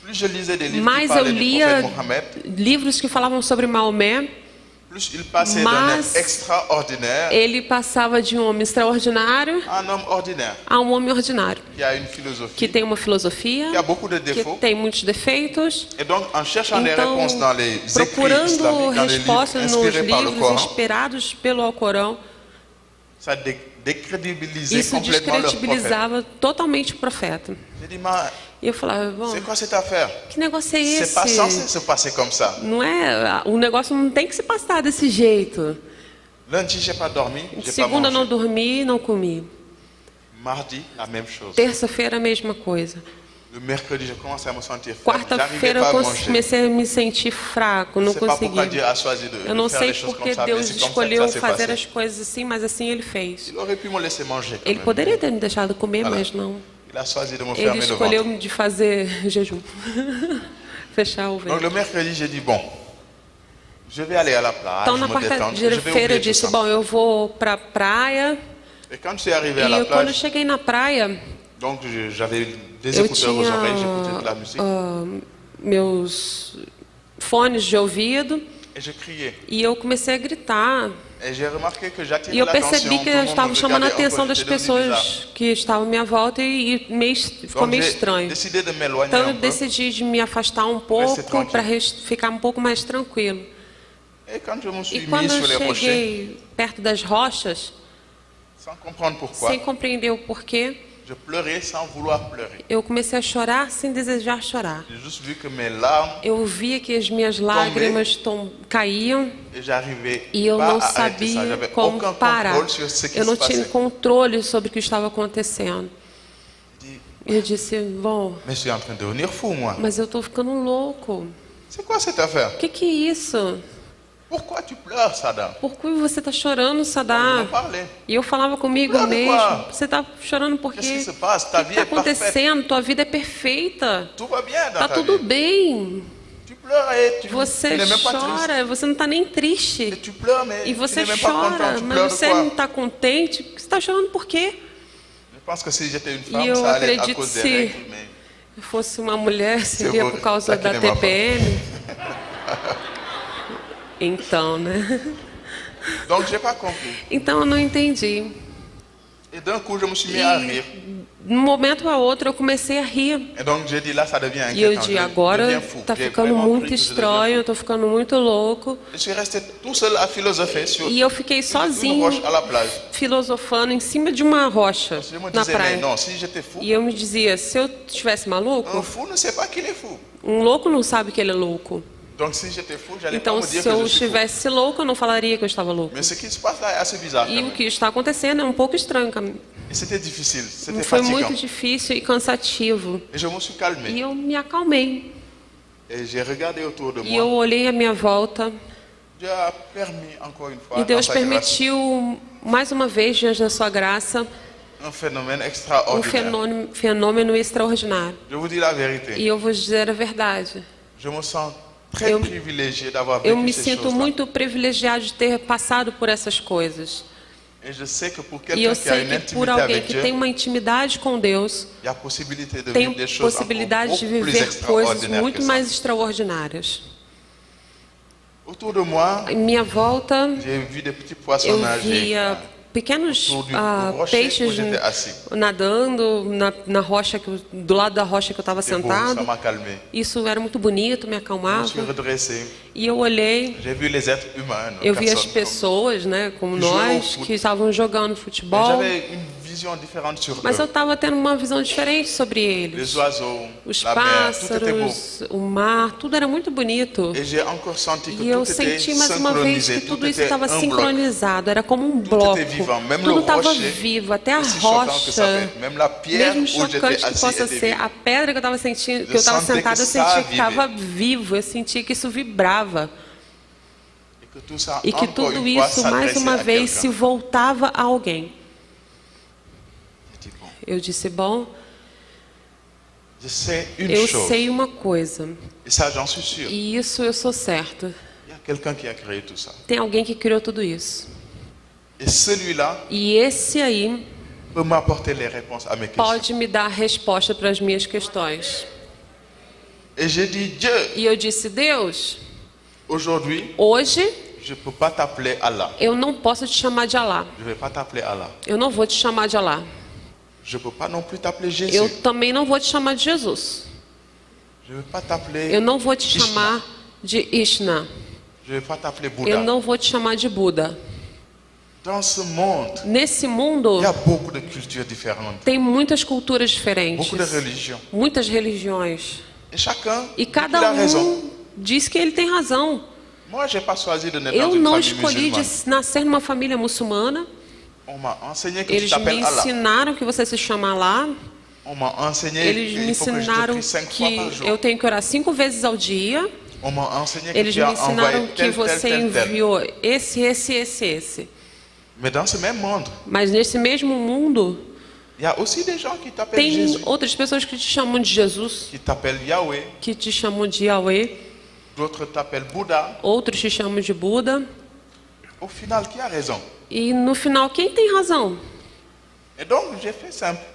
Plus je lisais des livres mais qui eu parlaient lia du prophète Mohammed, livros que falavam sobre Maomé. Plus il passait d'un homme extraordinaire, ele passava de um homem extraordinário a um homem ordinário, que tem uma filosofia, que tem muitos defeitos. Então, procurando respostas nos livros inspirados pelo Alcorão, isso descredibilizava totalmente o profeta. E eu falava, bom, que negócio é esse? Não é, o negócio não tem que se passar desse jeito. Segunda não dormi, não comi. Terça-feira a mesma coisa. Quarta-feira eu comecei a me sentir fraco, não consegui. Eu não sei porque Deus escolheu fazer as coisas assim, mas assim Ele fez. Ele poderia ter me deixado comer, mas não. Ele escolheu de fazer jejum, fechar o ventre. Então na quarta-feira eu disse, bom, eu vou para a praia. E quando eu cheguei na praia, eu tinha meus fones de ouvido e eu comecei a gritar. E eu percebi que eu estava chamando a atenção das pessoas que estavam à minha volta e ficou meio estranho. Então eu decidi de me afastar um pouco para ficar um pouco mais tranquilo. E quando eu cheguei perto das rochas, sem compreender o porquê, eu comecei a chorar sem desejar chorar. Eu via que as minhas lágrimas caíam e eu não sabia como parar. Eu não tinha controle sobre o que estava acontecendo. Eu disse, bom, mas eu estou ficando louco. O que é isso? Por que você está chorando, Saddam? E eu falava comigo mesmo, você está chorando porque o que está acontecendo? Tua vida é perfeita. Está tudo bem. Você chora, você não está nem triste. E você chora, mas você não está contente. Você está chorando por quê? E eu acredito que se eu fosse uma mulher, seria por causa da TPM. Então, né? Então eu não entendi. E de um momento a outro eu comecei a rir. E eu disse, agora está ficando muito estranho, eu estou ficando muito louco. E eu fiquei sozinho, filosofando em cima de uma rocha na praia. E eu me dizia, se eu estivesse maluco, um louco não sabe que ele é louco. Então, se eu estivesse louco, eu não falaria que eu estava louco. E o que está acontecendo é um pouco estranho. Foi muito difícil e cansativo. E eu me acalmei. E eu olhei à minha volta. E Deus permitiu, mais uma vez, diante da sua graça, um fenômeno extraordinário. E eu vou dizer a verdade. Eu me sinto muito privilegiado de ter passado por essas coisas. E eu sei que por alguém que tem uma intimidade com Deus, tem possibilidade de viver coisas muito mais extraordinárias. Em minha volta, eu via pequenos peixes nadando na rocha, do lado da rocha que eu estava sentado. Isso era muito bonito, me acalmava. E eu olhei, eu vi as pessoas, né, como nós, que estavam jogando futebol. Mas eu estava tendo uma visão diferente sobre eles. Os pássaros, o mar, tudo era muito bonito. E eu senti mais uma vez que tudo isso estava sincronizado, era como um bloco. Tudo estava vivo, até a rocha. Mesmo chocante que possa ser, a pedra que eu estava sentindo, que eu estava sentada, eu sentia que estava vivo, eu sentia que isso vibrava. E que tudo isso, mais uma vez, se voltava a alguém. Eu disse, bom, eu sei uma coisa. E isso eu sou certa. Tem alguém que criou tudo isso. E esse aí pode me dar a resposta para as minhas questões. E eu disse, Deus, hoje eu não posso te chamar de Alá. Eu não vou te chamar de Alá. Eu também não vou te chamar de Jesus. Eu não vou te chamar de Ishna. Eu não vou te chamar de Buda. Nesse mundo tem muitas culturas diferentes, muitas religiões. E cada um diz que ele tem razão. Eu não escolhi de nascer numa família muçulmana. Eles me ensinaram que você se chama lá. Eles me ensinaram que eu tenho que orar 5 vezes ao dia. Eles me ensinaram que você enviou esse. Mas nesse mesmo mundo tem outras pessoas que te chamam de Jesus, que te chamam de Yahweh. Outros te chamam de Buda. E no final, quem tem razão?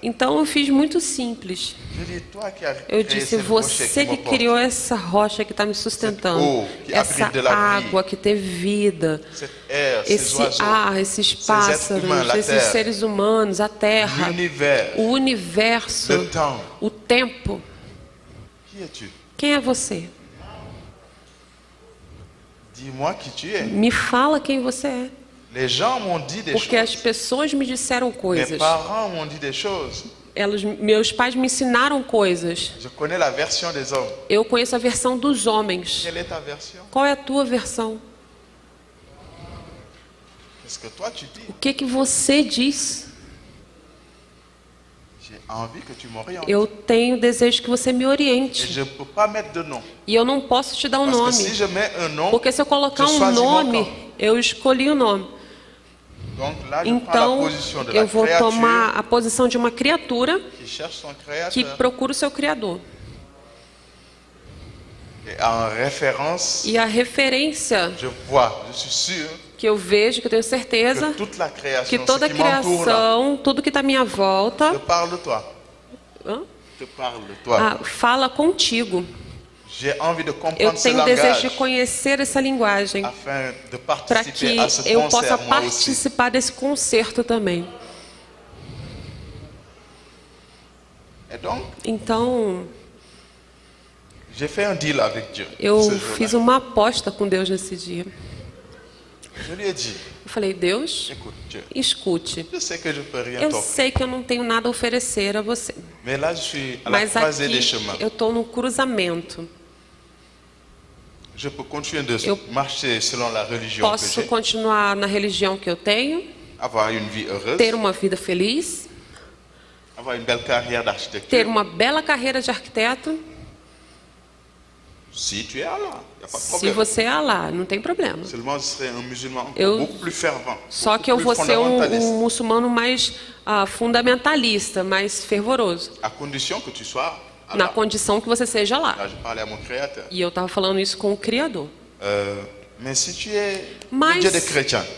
Então eu fiz muito simples. Eu disse, você que criou essa rocha que está me sustentando, essa água que tem vida, esse ar, esses pássaros, esses seres humanos, a terra, o universo, o tempo. Quem é você? Me fala quem você é. Porque as pessoas me disseram coisas. Meus pais me ensinaram coisas. Eu conheço a versão dos homens. Qual é a tua versão? O que você diz? Eu tenho desejo que você me oriente. E eu não posso te dar um nome. Porque se eu colocar um nome, eu escolhi o nome. Então, eu vou tomar a posição de uma criatura que procura o seu Criador. E a referência que eu vejo, que eu tenho certeza, que toda a criação, tudo que está à minha volta, fala contigo. Eu tenho desejo de conhecer essa linguagem para que eu possa participar desse concerto também. Então, eu fiz uma aposta com Deus nesse dia. Eu falei, Deus, escute. Eu sei que eu não tenho nada a oferecer a você. Mas aqui eu estou no cruzamento. Eu posso continuar na religião que eu tenho, ter uma vida feliz, ter uma bela carreira de arquiteto. Se você é Alá, não tem problema. Só que eu vou ser um muçulmano mais fundamentalista, mais fervoroso. Na condição que você seja lá. E eu estava falando isso com o Criador. Mas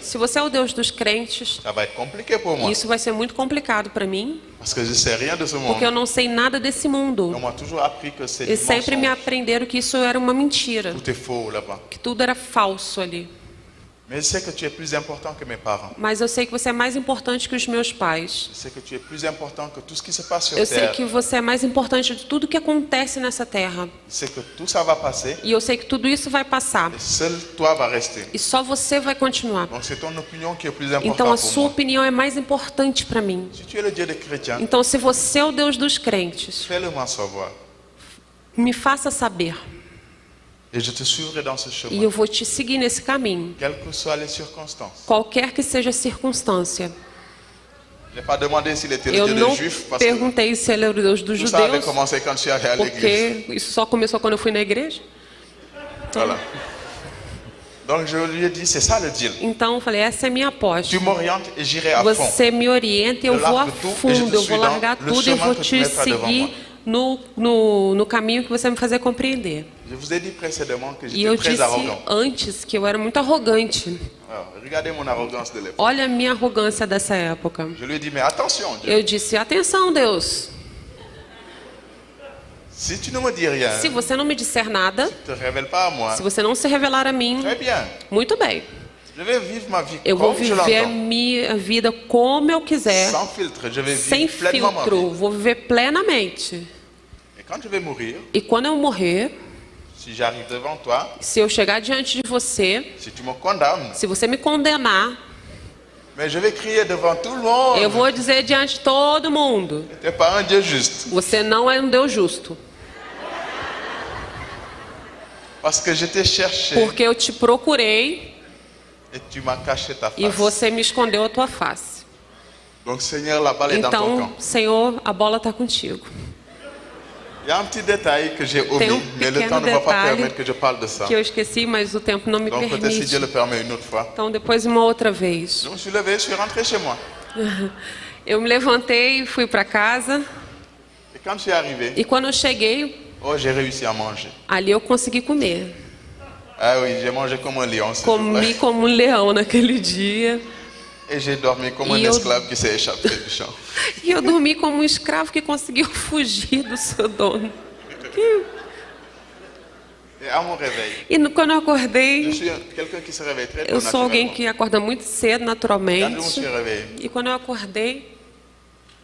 se você é o Deus dos crentes, isso vai ser muito complicado para mim, porque eu não sei nada desse mundo. E sempre me aprenderam que isso era uma mentira, que tudo era falso ali. Mais je sais que tu es plus important que mes parents. Mas eu sei que você é mais importante que os meus pais. Je sais que tu es plus important que tout ce qui se passe sur Eu terre. sei que você é mais importante de tudo que acontece nessa terra. Je sais que tout ça va passer. E eu sei que tudo isso vai passar. Et seul toi va rester. E só você vai continuar. Donc c'est ton opinion qui est plus importante Então a pour sua moi. opinião é mais importante para mim. Si tu es le Dieu des chrétiens, Então se você é o Deus dos crentes, fais-le-moi savoir. me faça saber. Et je te suivrai dans ce E chemin. eu vou te seguir nesse caminho. Quelles que soient les circonstances. Qualquer que seja a circunstância. Je n'ai pas demandé s'il était le Eu Dieu não des Juifs parce que perguntei se ele era o Deus dos tout ça avait judeus, commencé quand je suis allé à l'église. porque isso só começou quando eu fui na igreja. Voilà. Donc je lui ai dit, c'est ça le deal. Então eu falei, essa é minha aposta. Tu m'orientes et j'irai à fond. Você me orienta e eu Eu vou a largo tudo, fundo, eu vou largar le tudo e eu chemin vou que tu te mettras devant seguir no caminho que você me fazer compreender. Je vous ai dit précédemment que E j'étais eu très disse arrogant. antes que eu era muito arrogante. Alors, regardez mon arrogance de l'époque. Olha a minha arrogância dessa época. Je lui ai dit, mais attention, Dieu. Eu disse, atenção, Deus. Si tu ne me dis rien, Se você não me disser nada, ne te révèle pas à moi. se você não se revelar a mim, Très bien. muito bem. Je vais vivre ma vie Eu vou comme je viver a l'entends. minha vida como eu quiser, Sans filtre, je vais sem vivre pleinement ma filtro. vie. Vou viver plenamente. Et quand je vais mourir, E quando eu morrer, si j'arrive devant toi, se eu chegar diante de você, si tu me condamnes, se você me condenar, mais je vais crier devant tout le monde. eu vou dizer diante de todo mundo: Tu n'es pas un Dieu juste. você não é um Deus justo, Parce que je t'ai cherché porque eu te procurei et tu m'as caché ta e face. você me escondeu a tua face. Donc Seigneur, la balle est dans ton Então, camp. Senhor, a bola está contigo. Il y a un petit détail que j'ai Tem omis, mais le pequeno temps ne va pas detalhe permettre que je parle de ça. que eu esqueci, mas o tempo não me Donc peut-être si Dieu permite. le permet une autre fois. Então, depois, uma outra vez. Je me suis levé, je suis rentré chez moi. Eu me levantei, fui para casa Et quand je suis arrivé, e quando eu cheguei, oh, j'ai réussi à manger. ali eu consegui comer. Ah oui, j'ai mangé comme un lion ce Comi jour-là. como um leão naquele dia. Et j'ai dormi comme un Et esclave qui s'est échappé du champ. E eu dormi como um escravo que conseguiu fugir do seu dono. Et à mon réveil, E quando eu je acordei, suis quelqu'un qui se réveille très tôt eu sou alguém naturellement. que acorda muito cedo, Quand je me naturalmente. suis réveillé, E quando eu acordei,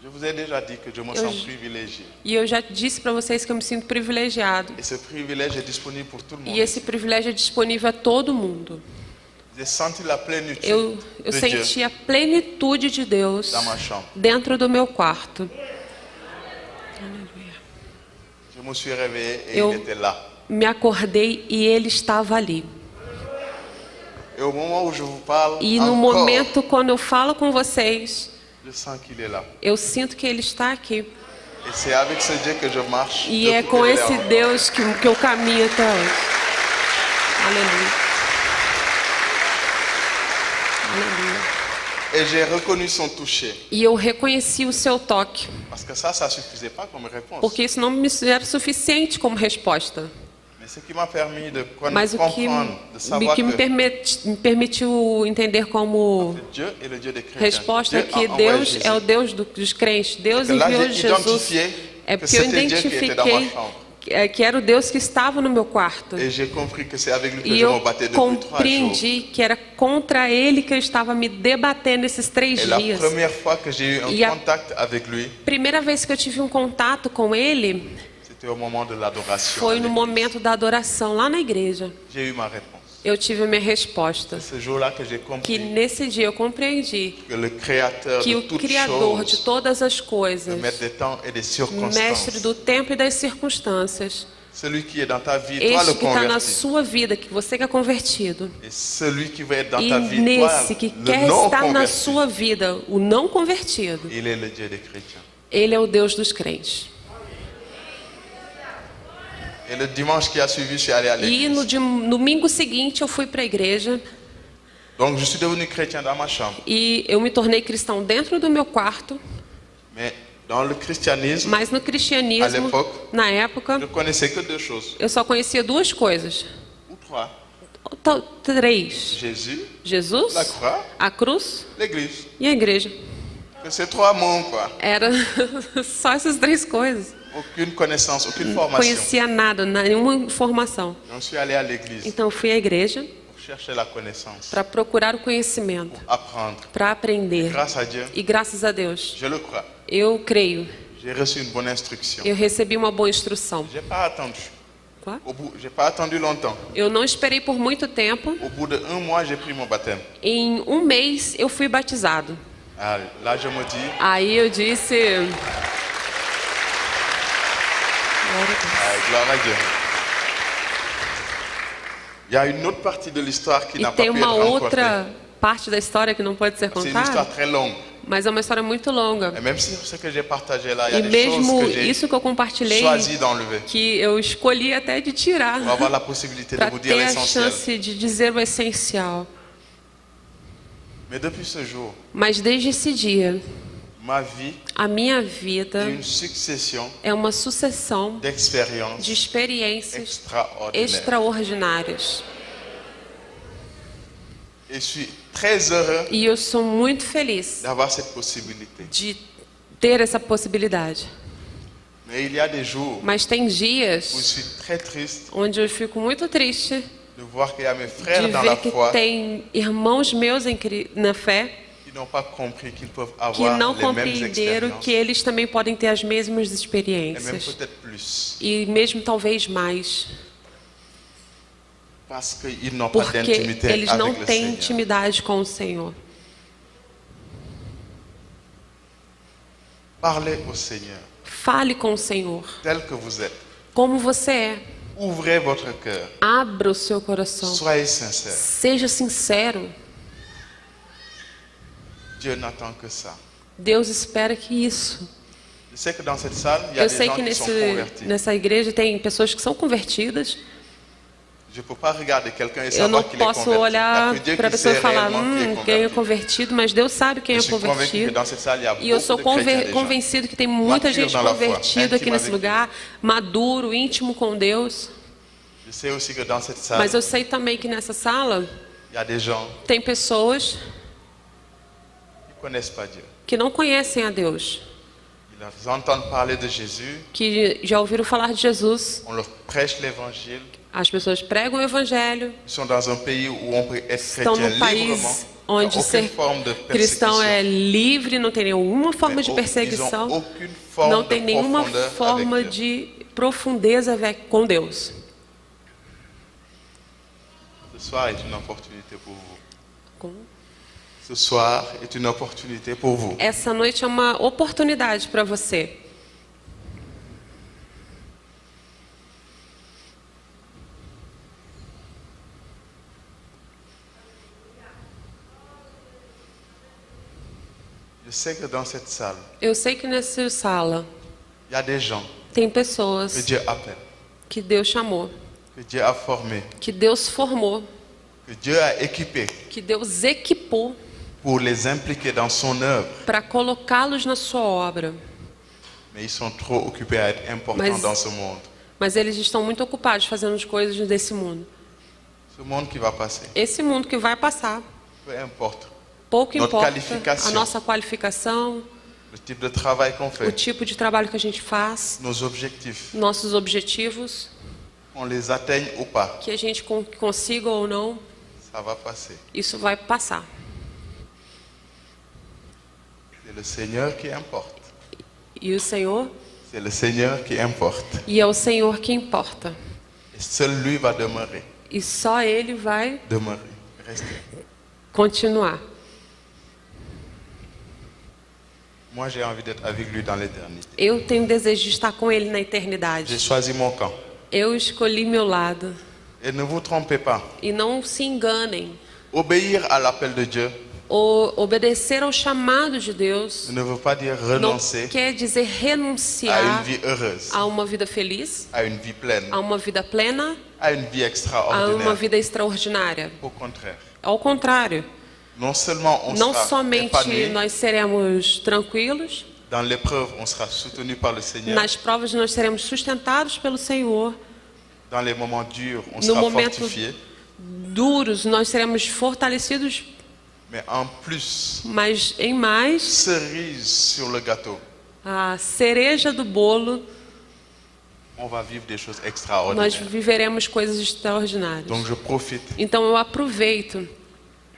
je vous ai déjà dit que je me sens privilégié. e eu já disse para vocês que eu me sinto privilegiado. Et ce privilège est disponible pour tout le monde. E esse privilégio é disponível a todo mundo. J'ai senti la plénitude Eu de Dieu senti a plenitude de Deus dans ma chambre. dentro do meu quarto. Je me suis réveillé et Eu- il était là. Me acordei e ele estava ali. Et au moment où je vous parle, E no encore, momento quando eu falo com vocês, je sens qu'il est là. eu sinto que ele está aqui. Et c'est avec ce Dieu que je marche. E é depuis com que je l'ai esse rencontré. Deus que eu caminho até hoje. Aleluia. Aleluia. Et j'ai reconnu son toucher. E eu reconheci o seu toque, Parce que ça suffisait pas comme réponse. porque isso não me era suficiente como resposta. Mais ce qui m'a permis de Mas o que, comprendre, de savoir me que permitiu entender como Dieu est le Dieu des chrétiens. resposta é Dieu a que envoyé Deus Jésus. é o Deus dos crentes. Deus Et là, enviou j'ai Jesus. identifié É que porque eu c'était Dieu qui était dans ma identifiquei chambre. que era o Deus que estava no meu quarto. Et j'ai compris que c'est avec lui que E je eu me battais depuis 3 jours. compreendi que era contra ele que eu estava me debatendo esses 3 Et la dias. première fois que j'ai eu E un a- contact avec lui, Primeira vez que eu tive um contato com ele c'était au moment de l'adoration. foi à no l'église. momento da adoração lá na igreja. J'ai eu ma réponse. Eu tive a minha resposta. C'est ce jour-là que j'ai Que compris nesse dia eu compreendi que le créateur que de o toutes Criador de choses, todas as le coisas, maître des temps et des mestre circonstances, do tempo e das circunstâncias, celui qui est dans ta vie, toi le este que está na converti. sua vida, que você que é convertido, Et celui qui va être dans e ta vie, toi nesse que le quer non estar na converti. sua vida, o não convertido, Il est le Dieu des chrétiens. ele é o Deus dos crentes. Et le dimanche qui a suivi, je suis allé à E no l'église. domingo seguinte eu fui para a igreja Donc je suis devenu chrétien dans ma chambre. e eu me tornei cristão dentro do meu quarto, Mais dans le christianisme, mas no À cristianismo, l'époque, na época, je ne connaissais que 2 choses. eu só conhecia 2 coisas. Ou 3. Ou 3. Jésus, Jesus, la croix, a cruz l'église. e a igreja. Que ces 3 mots, quoi. Era só essas 3 coisas. Aucune connaissance, aucune Não formation. conhecia nada, nenhuma informação. Donc je suis allé à l'église. Então eu fui à igreja, Je para procurar o conhecimento, para aprender. E graças a Deus, eu creio. Eu recebi uma boa instrução. Eu não esperei por muito tempo. Em um mês eu fui batizado. Aí eu disse... Glória a Deus. E tem uma outra parte da história que não pode ser contada. Mas é uma história muito longa. E mesmo isso que eu compartilhei, que eu escolhi até de tirar, para ter a chance de dizer o essencial. Mas desde esse dia, a minha vida é uma sucessão de experiências extraordinárias. E eu sou muito feliz de ter essa possibilidade. Mas tem dias onde eu fico muito triste de ver que tem irmãos meus na fé que não compreenderam que eles também podem ter as mesmas experiências. E mesmo talvez mais. Porque eles não têm intimidade com o Senhor. Fale com o Senhor. Como você é. Abra o seu coração. Seja sincero. Deus espera que isso. Eu sei que nessa igreja tem pessoas que são convertidas. Eu não posso olhar para a pessoa e falar, quem é convertido, mas Deus sabe quem é convertido. E eu sou convencido que tem muita gente convertida aqui nesse lugar, maduro, íntimo com Deus. Mas eu sei também que nessa sala tem pessoas que não conhecem a Deus, que já ouviram falar de Jesus. As pessoas pregam o Evangelho. Estão num país onde ser cristão é livre, não tem nenhuma forma de perseguição, não tem nenhuma forma de profundeza com Deus. Essa noite é uma oportunidade para você. Eu sei que nessa sala tem pessoas que Deus chamou, que Deus formou, que Deus equipou para colocá-los na sua obra. Mas eles estão muito ocupados fazendo as coisas desse mundo. Esse mundo que vai passar. Pouco importa a nossa qualificação, o tipo de trabalho que a gente faz, nossos objetivos, que a gente consiga ou não, isso vai passar. E o Senhor? E é o Senhor que importa. E só Ele vai continuar. Eu tenho desejo de estar com Ele na eternidade. Eu escolhi meu lado. E não se enganem. Obedecer ao chamado de Deus não quer dizer renunciar a uma vida feliz, a uma vida plena, a uma vida extraordinária. Ao contrário. Não somente nós seremos tranquilos, nas provas nós seremos sustentados pelo Senhor, no momento duros nós seremos fortalecidos, mas em mais, a cereja do bolo nós viveremos coisas extraordinárias. Donc je profite. Então eu aproveito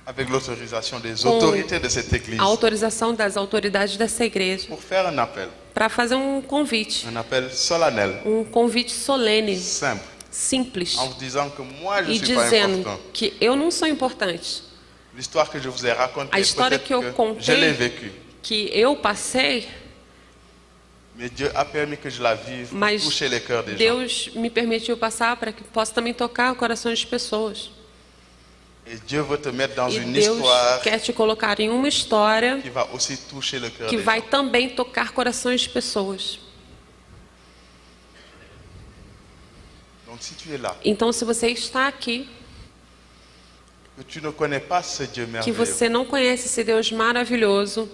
avec l'autorisation des autorités de cette église, a autorização das autoridades dessa igreja, pour faire un appel. Para fazer um convite. Un appel solennel. Um convite solene. Simple. Simples. En vous disant que moi je e suis pas dizendo important. Que eu não sou importante. L'histoire que je vous ai racontée, a história que eu contei, je l'ai vécue. Que eu passei, mais Dieu a permis que je la vive, mas toucher les cœurs des Deus gens. me permitiu passar para que possa também tocar o coração das pessoas. Et Dieu veut te mettre dans e une Deus histoire quer te colocar em uma história qui va aussi toucher le cœur que des vai gens. também tocar corações de pessoas. Donc, si tu es là, então, se você está aqui, que tu ne connais pas ce Dieu que você não conhece esse Deus maravilhoso,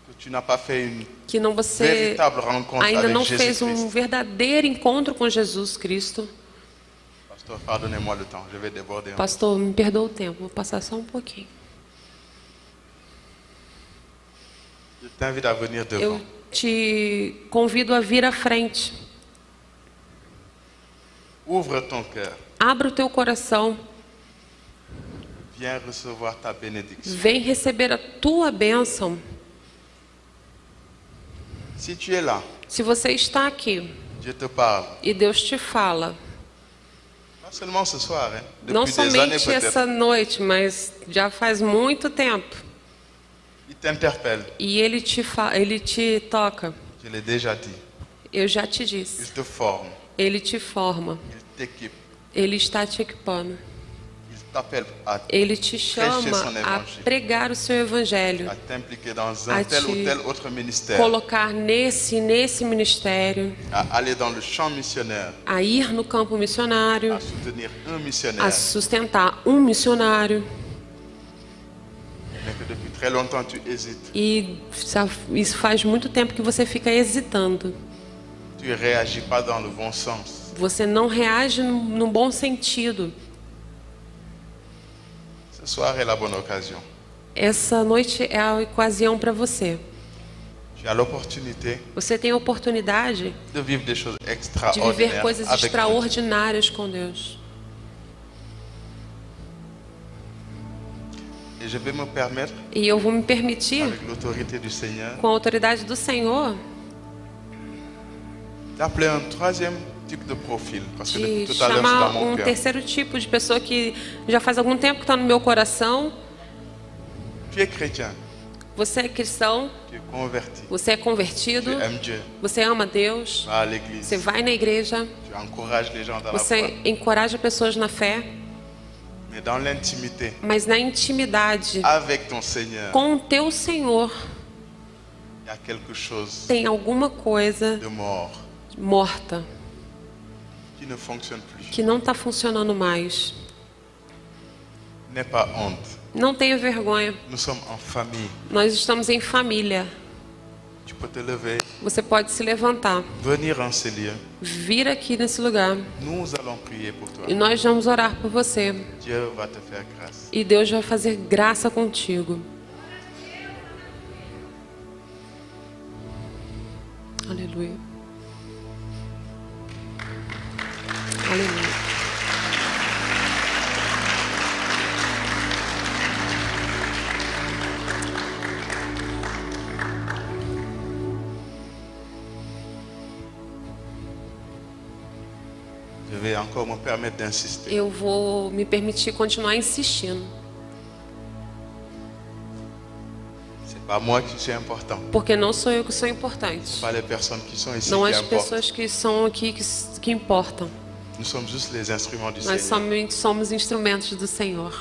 que tu n'as pas fait une que não você véritable rencontre ainda avec não Jésus fez um Christ. verdadeiro encontro com Jesus Cristo. Pastor, pardonnez-moi le temps, je vais déborder. Pastor, me perdoa o tempo, vou passar só um pouquinho. Je t'invite à venir devant. Eu te convido a vir à frente. Ouvre ton cœur. Abra o teu coração. Viens recevoir ta bénédiction. Vem receber a tua bênção. Si tu es là, se você está aqui, Dieu te parle. E Deus te fala. Não seulement ce soir, hein? Depuis não des années, somente essa noite, mas já faz muito tempo. Il t'interpelle. E ele te toca. Je l'ai déjà dit. Eu já te disse. Il te forme. Ele te forma. Il t'équipe. Ele está te equipando. Il t'appelle à Ele te chama a pregar o seu evangelho. A t'impliquer dans un tel ou tel autre ministère. Colocar nesse ministério. A aller dans le champ missionnaire. A ir no campo missionário. A soutenir un missionnaire. A sustentar um missionário. Mais que depuis très longtemps tu hésites. E isso faz muito tempo que você fica hesitando. Tu réagis pas dans le bon sens. Você não reage no bom sentido. Ce soir est la bonne occasion. Essa noite é a ocasião para você. Tu as l'opportunité. Você tem a oportunidade de vivre des choses de extraordinaires. viver coisas extraordinárias com Deus. Et je vais me permettre. E eu vou me permitir, avec l'autorité du Seigneur, com a autoridade do Senhor, d'appeler un troisième type de profil, parce que de depuis tout à l'heure c'est dans mon cœur. terceiro tipo de pessoa que já faz algum tempo que está no meu coração. Tu es chrétien. Você é cristão. Tu es converti. Você é convertido. Tu aimes Dieu. Você ama Deus. Vas à l'église. Você vai na igreja. Tu encourages les gens dans la foi. Você encoraja pessoas na fé. Mais dans l'intimité. Mas na intimidade. Avec ton Seigneur. Com o teu Senhor. Il y a quelque chose. Tem alguma coisa de mort. Morta. Que ne fonctionne plus. Que não está funcionando mais. N'aie pas honte. Não tenha vergonha. Nous sommes en famille. Nós estamos em família. Tu peux te lever. Você pode se levantar. Venir en ce lieu. Vir aqui nesse lugar. Nous allons prier pour toi. E nós vamos orar por você. Dieu va te faire grâce. E Deus vai fazer graça contigo. Aleluia. Aleluia. Je vais encore me permettre d'insister. Eu vou me permitir continuar insistindo. C'est pas moi qui suis important. Porque não sou eu que sou importante. C'est pas les personnes qui sont ici não qui as importent. pessoas que são aqui que importam. Nous sommes juste les instruments du Nós Seigneur. somente somos instrumentos do Senhor.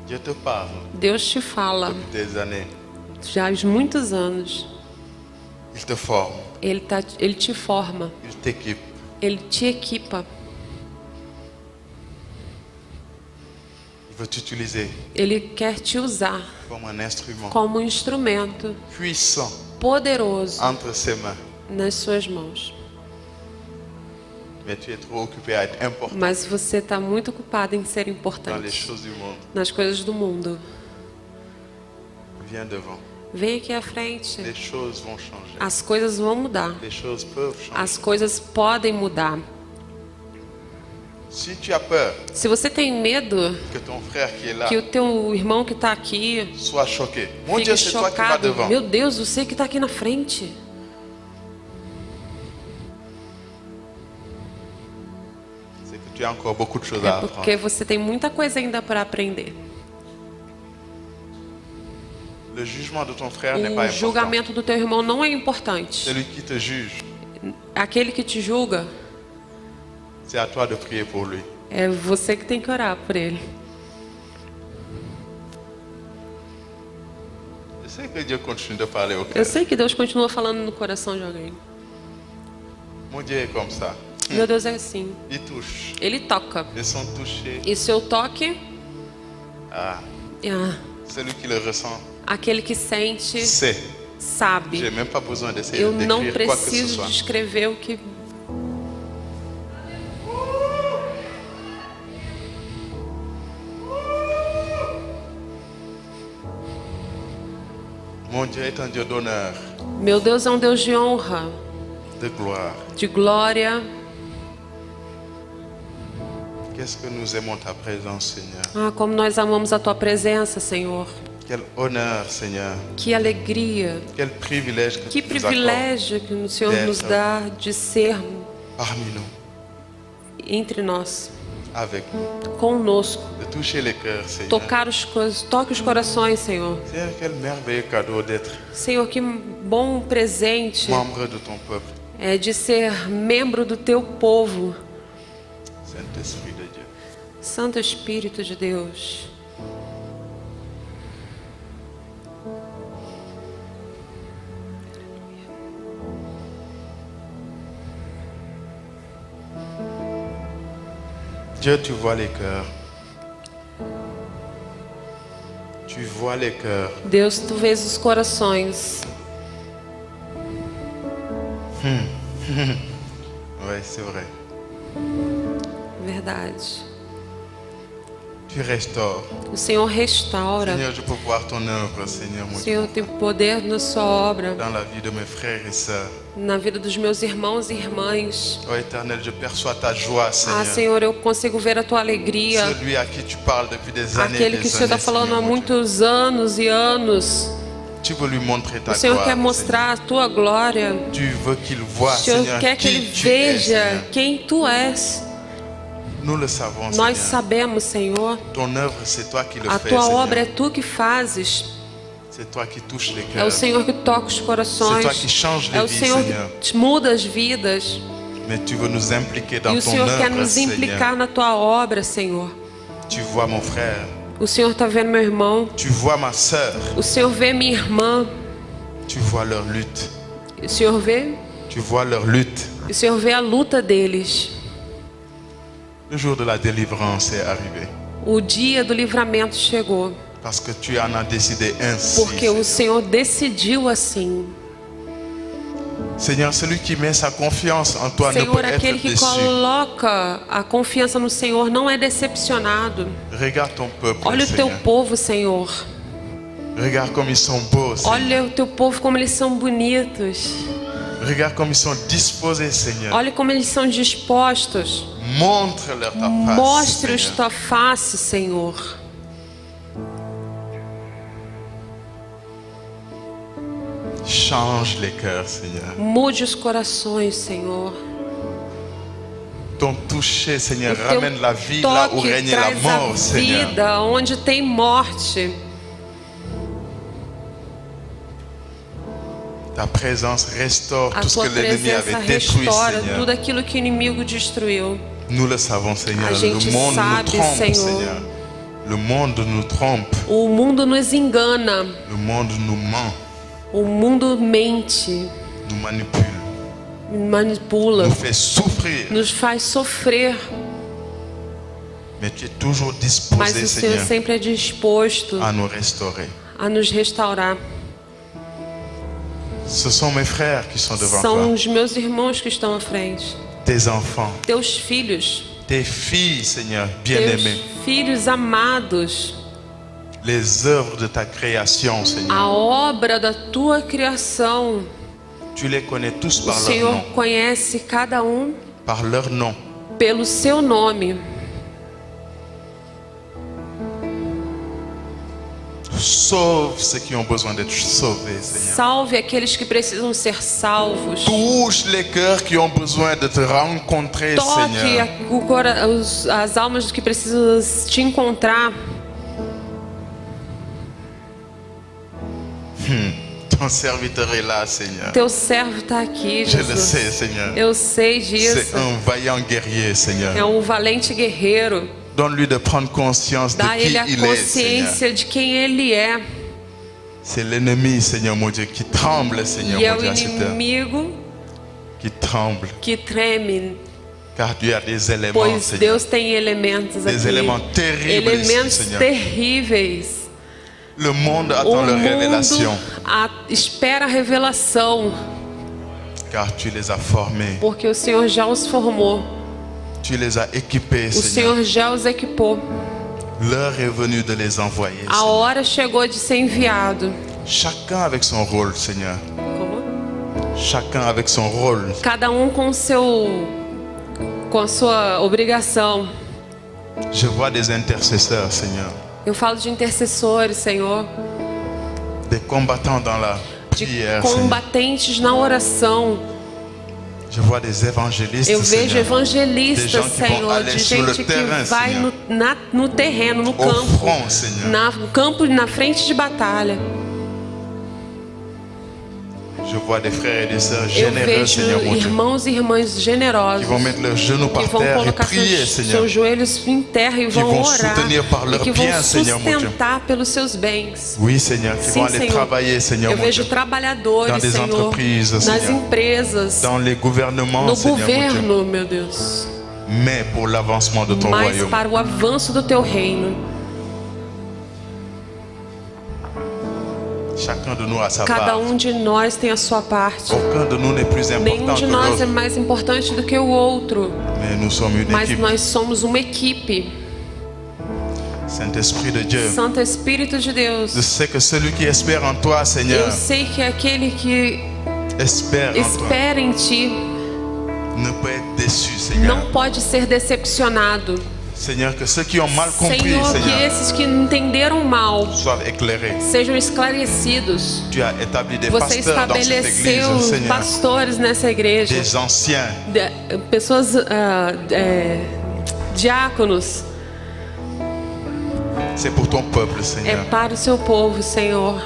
Dieu te parle. Deus te fala. Depuis des années. Já há muitos anos. Il te forme. Ele te forma. Il t'équipe. Ele te equipa. Il veut t'utiliser. Ele quer te usar comme un instrument. Como um instrumento puissant. Poderoso. Entre ses mains. Nas suas mãos. Mais tu es trop occupé à être important. Mas você está muito ocupado em ser importante. Dans les choses du monde. Nas coisas do mundo. Viens devant. Vem aqui à frente. Les choses vont changer. As coisas vão mudar. Les choses peuvent changer. As coisas podem mudar. Si tu as peur, se você tem medo que ton frère qui est là, que o teu irmão que está aqui soit choqué. Mon fique Dieu, c'est toi qui vas chocado. devant. Meu Deus, você que está aqui na frente. C'est que tu as encore beaucoup de choses É à porque apprendre. você tem muita coisa ainda para aprender. Le jugement de ton frère n'est pas O important. julgamento do teu irmão não é importante. Celui qui te juge, Aquele que te julga, c'est à toi de prier pour lui. é você que tem que orar por ele. Je sais que Dieu continue de parler au Eu cœur. sei que Deus continua falando no coração de alguém. Mon Dieu est comme ça. Meu Deus é assim. Il touche. Ele toca. Ils sont touchés. E seu toque, Celui qui le ressent aquele que sente, sait. sabe. J'ai même pas besoin d'essayer Eu de não décrire quoi que ce preciso soit. descrever o que... Mon Dieu est un Dieu d'honneur, Meu Deus é um Deus de honra, de gloire. de glória. Qu'est-ce que nous aimons ta présence, Seigneur. Ah, como nós amamos a Tua presença, Senhor. Quel honneur, Seigneur. Que alegria, Quel privilège que que tu nous accordes privilégio que o Senhor nos dá de sermos parmi nous, entre nós, avec nous, conosco. de toucher les cœurs, Seigneur. Tocar os coisas, toque os corações, Senhor. Seigneur, quel merveilleux cadeau d'être Senhor, que bom presente membre de ton peuple, é de ser membro do Teu povo. Saint-Esprit de Dieu. Santo Espírito de Deus. Dieu, tu vois les cœurs. Tu vois les cœurs. Deus, Tu vês os corações. Oui, c'est vrai. Verdade. Tu restaures. O Senhor restaura. Seigneur, je peux voir ton œuvre, Seigneur, mon O Dieu, Senhor tem poder na sua obra, dans la vie de mes frères et sœurs. na vida dos meus irmãos e irmãs. Oh Éternel, je perçois ta joie, Ah, Seigneur. Senhor, eu consigo ver a Tua alegria. Celui à qui tu parles depuis des années et Aquele que o des Senhor está années, falando há Seigneur, mon Dieu. muitos anos e anos. Tu veux lui montrer ta O Senhor gloire, quer mostrar a Tua glória. Seigneur. Tu veux qu'il voie, O Senhor Seigneur, quer que qui Ele tu es, veja Seigneur. quem Tu és. Nous le savons, Nós Seigneur. sabemos, Senhor, Ton œuvre, c'est toi qui le a fais, Tua Seigneur. obra é Tu que fazes. C'est toi qui touches les É o cœurs. Senhor que toca os corações. C'est toi qui changes les É o vies, Senhor Seigneur. que muda as vidas. Mais tu veux nous impliquer dans E o ton Senhor quer œuvre, nos Seigneur. implicar na Tua obra, Senhor. Tu vois mon frère. O Senhor está vendo meu irmão. Tu vois ma sœur. O Senhor vê minha irmã. Tu vois leur lutte. O Senhor vê? Tu vois leur lutte. O Senhor vê a luta deles. Le jour de la délivrance est arrivé. O dia do livramento chegou. Parce que tu en as décidé ainsi. Porque o Senhor decidiu assim. Seigneur, celui qui met sa confiance en toi ne Senhor, peut aquele être que déçu. coloca a confiança no Senhor não é decepcionado. Regarde ton peuple, Olha o teu Seigneur. povo, Senhor. Regarde comme ils sont beaux, Seigneur. Olha o teu povo como eles são bonitos. Regarde comme ils sont disposés, Seigneur. Olha como eles são dispostos. Montre-leur ta face, Mostre-os Seigneur. tua face, Senhor. Change les cœurs, Seigneur. Mude os corações, Senhor. Ton toucher, Seigneur, O teu ramène la vie là où toque règne la traz a mort, Seigneur. vida onde tem morte. Ta présence restaure A tout ce que tua l'ennemi presença avait détruit, restaura Seigneur. tudo aquilo que o inimigo destruiu. Nous le savons, Seigneur. A gente Le monde nous sabe, trompe, Senhor. Seigneur. Le monde nous trompe. O mundo nos engana. Le monde nous ment, O mundo mente, nous manipule, manipula, nous fait souffrir. nos faz sofrer. Mais tu es toujours Mas disposé, o Senhor Seigneur, sempre é disposto à nous restaurer. a nos restaurar. Ce sont mes frères qui sont devant São toi. os meus irmãos que estão à frente. Tes enfants, Teus filhos, tes filles, Seigneur, teus bien-aimés. filhos amados. Les œuvres de ta création, Seigneur. A obra da tua criação. Tu les connais tous par leur nom. O Senhor conhece cada par leur nom. Pelo seu nome. Sauve ceux qui ont besoin d'être sauvés, Seigneur. Salve aqueles que precisam ser salvos. Touche les cœurs qui ont besoin de te rencontrer, Seigneur. Toque as almas que precisam te encontrar. Ton serviteur est là, Seigneur. Teu servo está aqui, Jesus. Je le sais, Seigneur. Eu sei disso. C'est un vaillant guerrier, Seigneur. É valente guerreiro. Donne-lui de prendre conscience de qui il est, Seigneur. Consciência de quem ele é. C'est l'ennemi, Seigneur mon Dieu, qui tremble, Seigneur mon Dieu, à cette heure. Qui tremble. Que treme. Car Dieu a des éléments, pois Seigneur. Deus tem elementos des aqui. Éléments terribles, elementos Seigneur. Terríveis. Le monde attend leur révélation. Espera a revelação. Car tu les as formés. Porque o Senhor já os formou. Tu les as équipés, o Senhor já os equipou. L'heure est venue de les envoyer. A hora chegou de ser enviado. Chacun avec son rôle, Seigneur. Como? Chacun avec son rôle. Cada com a sua obrigação. Je vois des intercesseurs, Seigneur. Eu falo de intercessores, Senhor. Des combattants dans la prière, de combatentes Seigneur. Na oração. Je vois des évangélistes, eu vejo Seigneur. Evangelistas, Senhor, de gente que vai no terreno, no campo, front, no campo, na frente de batalha. Je vois des frères et des sœurs généreux, Seigneur, mon Dieu. Irmãos e irmãs generosos qui vont mettre leurs genoux par terre et prier, Seigneur. Seus joelhos em terra e vão orar. Soutenir par leur que bien, vão Seigneur, sustentar pelos seus bens. Oui, Seigneur, qui vont aller travailler, Seigneur, eu vejo trabalhadores, dans des Senhor, entreprises, nas Seigneur, empresas, dans les gouvernements, no Seigneur, governo, meu Deus. Mais pour l'avancement de ton Mas royaume. Para o avanço do teu reino. Chacun de nous a sa Cada part. de nós tem a sua parte. Aucun de nous n'est plus important Nenhum de que nós l'autre. é mais importante do que o outro. Mais nous sommes une Mas équipe. nós somos uma equipe. Saint-Esprit de Dieu. Santo Espírito de Deus. Je sais que celui qui espère en toi, Seigneur, eu sei que aquele que espera em ti ne peut être déçu, Seigneur. não pode ser decepcionado. Seigneur, que ceux qui ont mal compris, Senhor, que Seigneur, esses que entenderam mal soient éclairés. sejam esclarecidos. Tu as établi des Você pasteurs dans cette estabeleceu église, Seigneur. pastores nessa igreja. Des anciens. Pessoas, diáconos. C'est pour ton peuple, Seigneur. É para o seu povo, Senhor.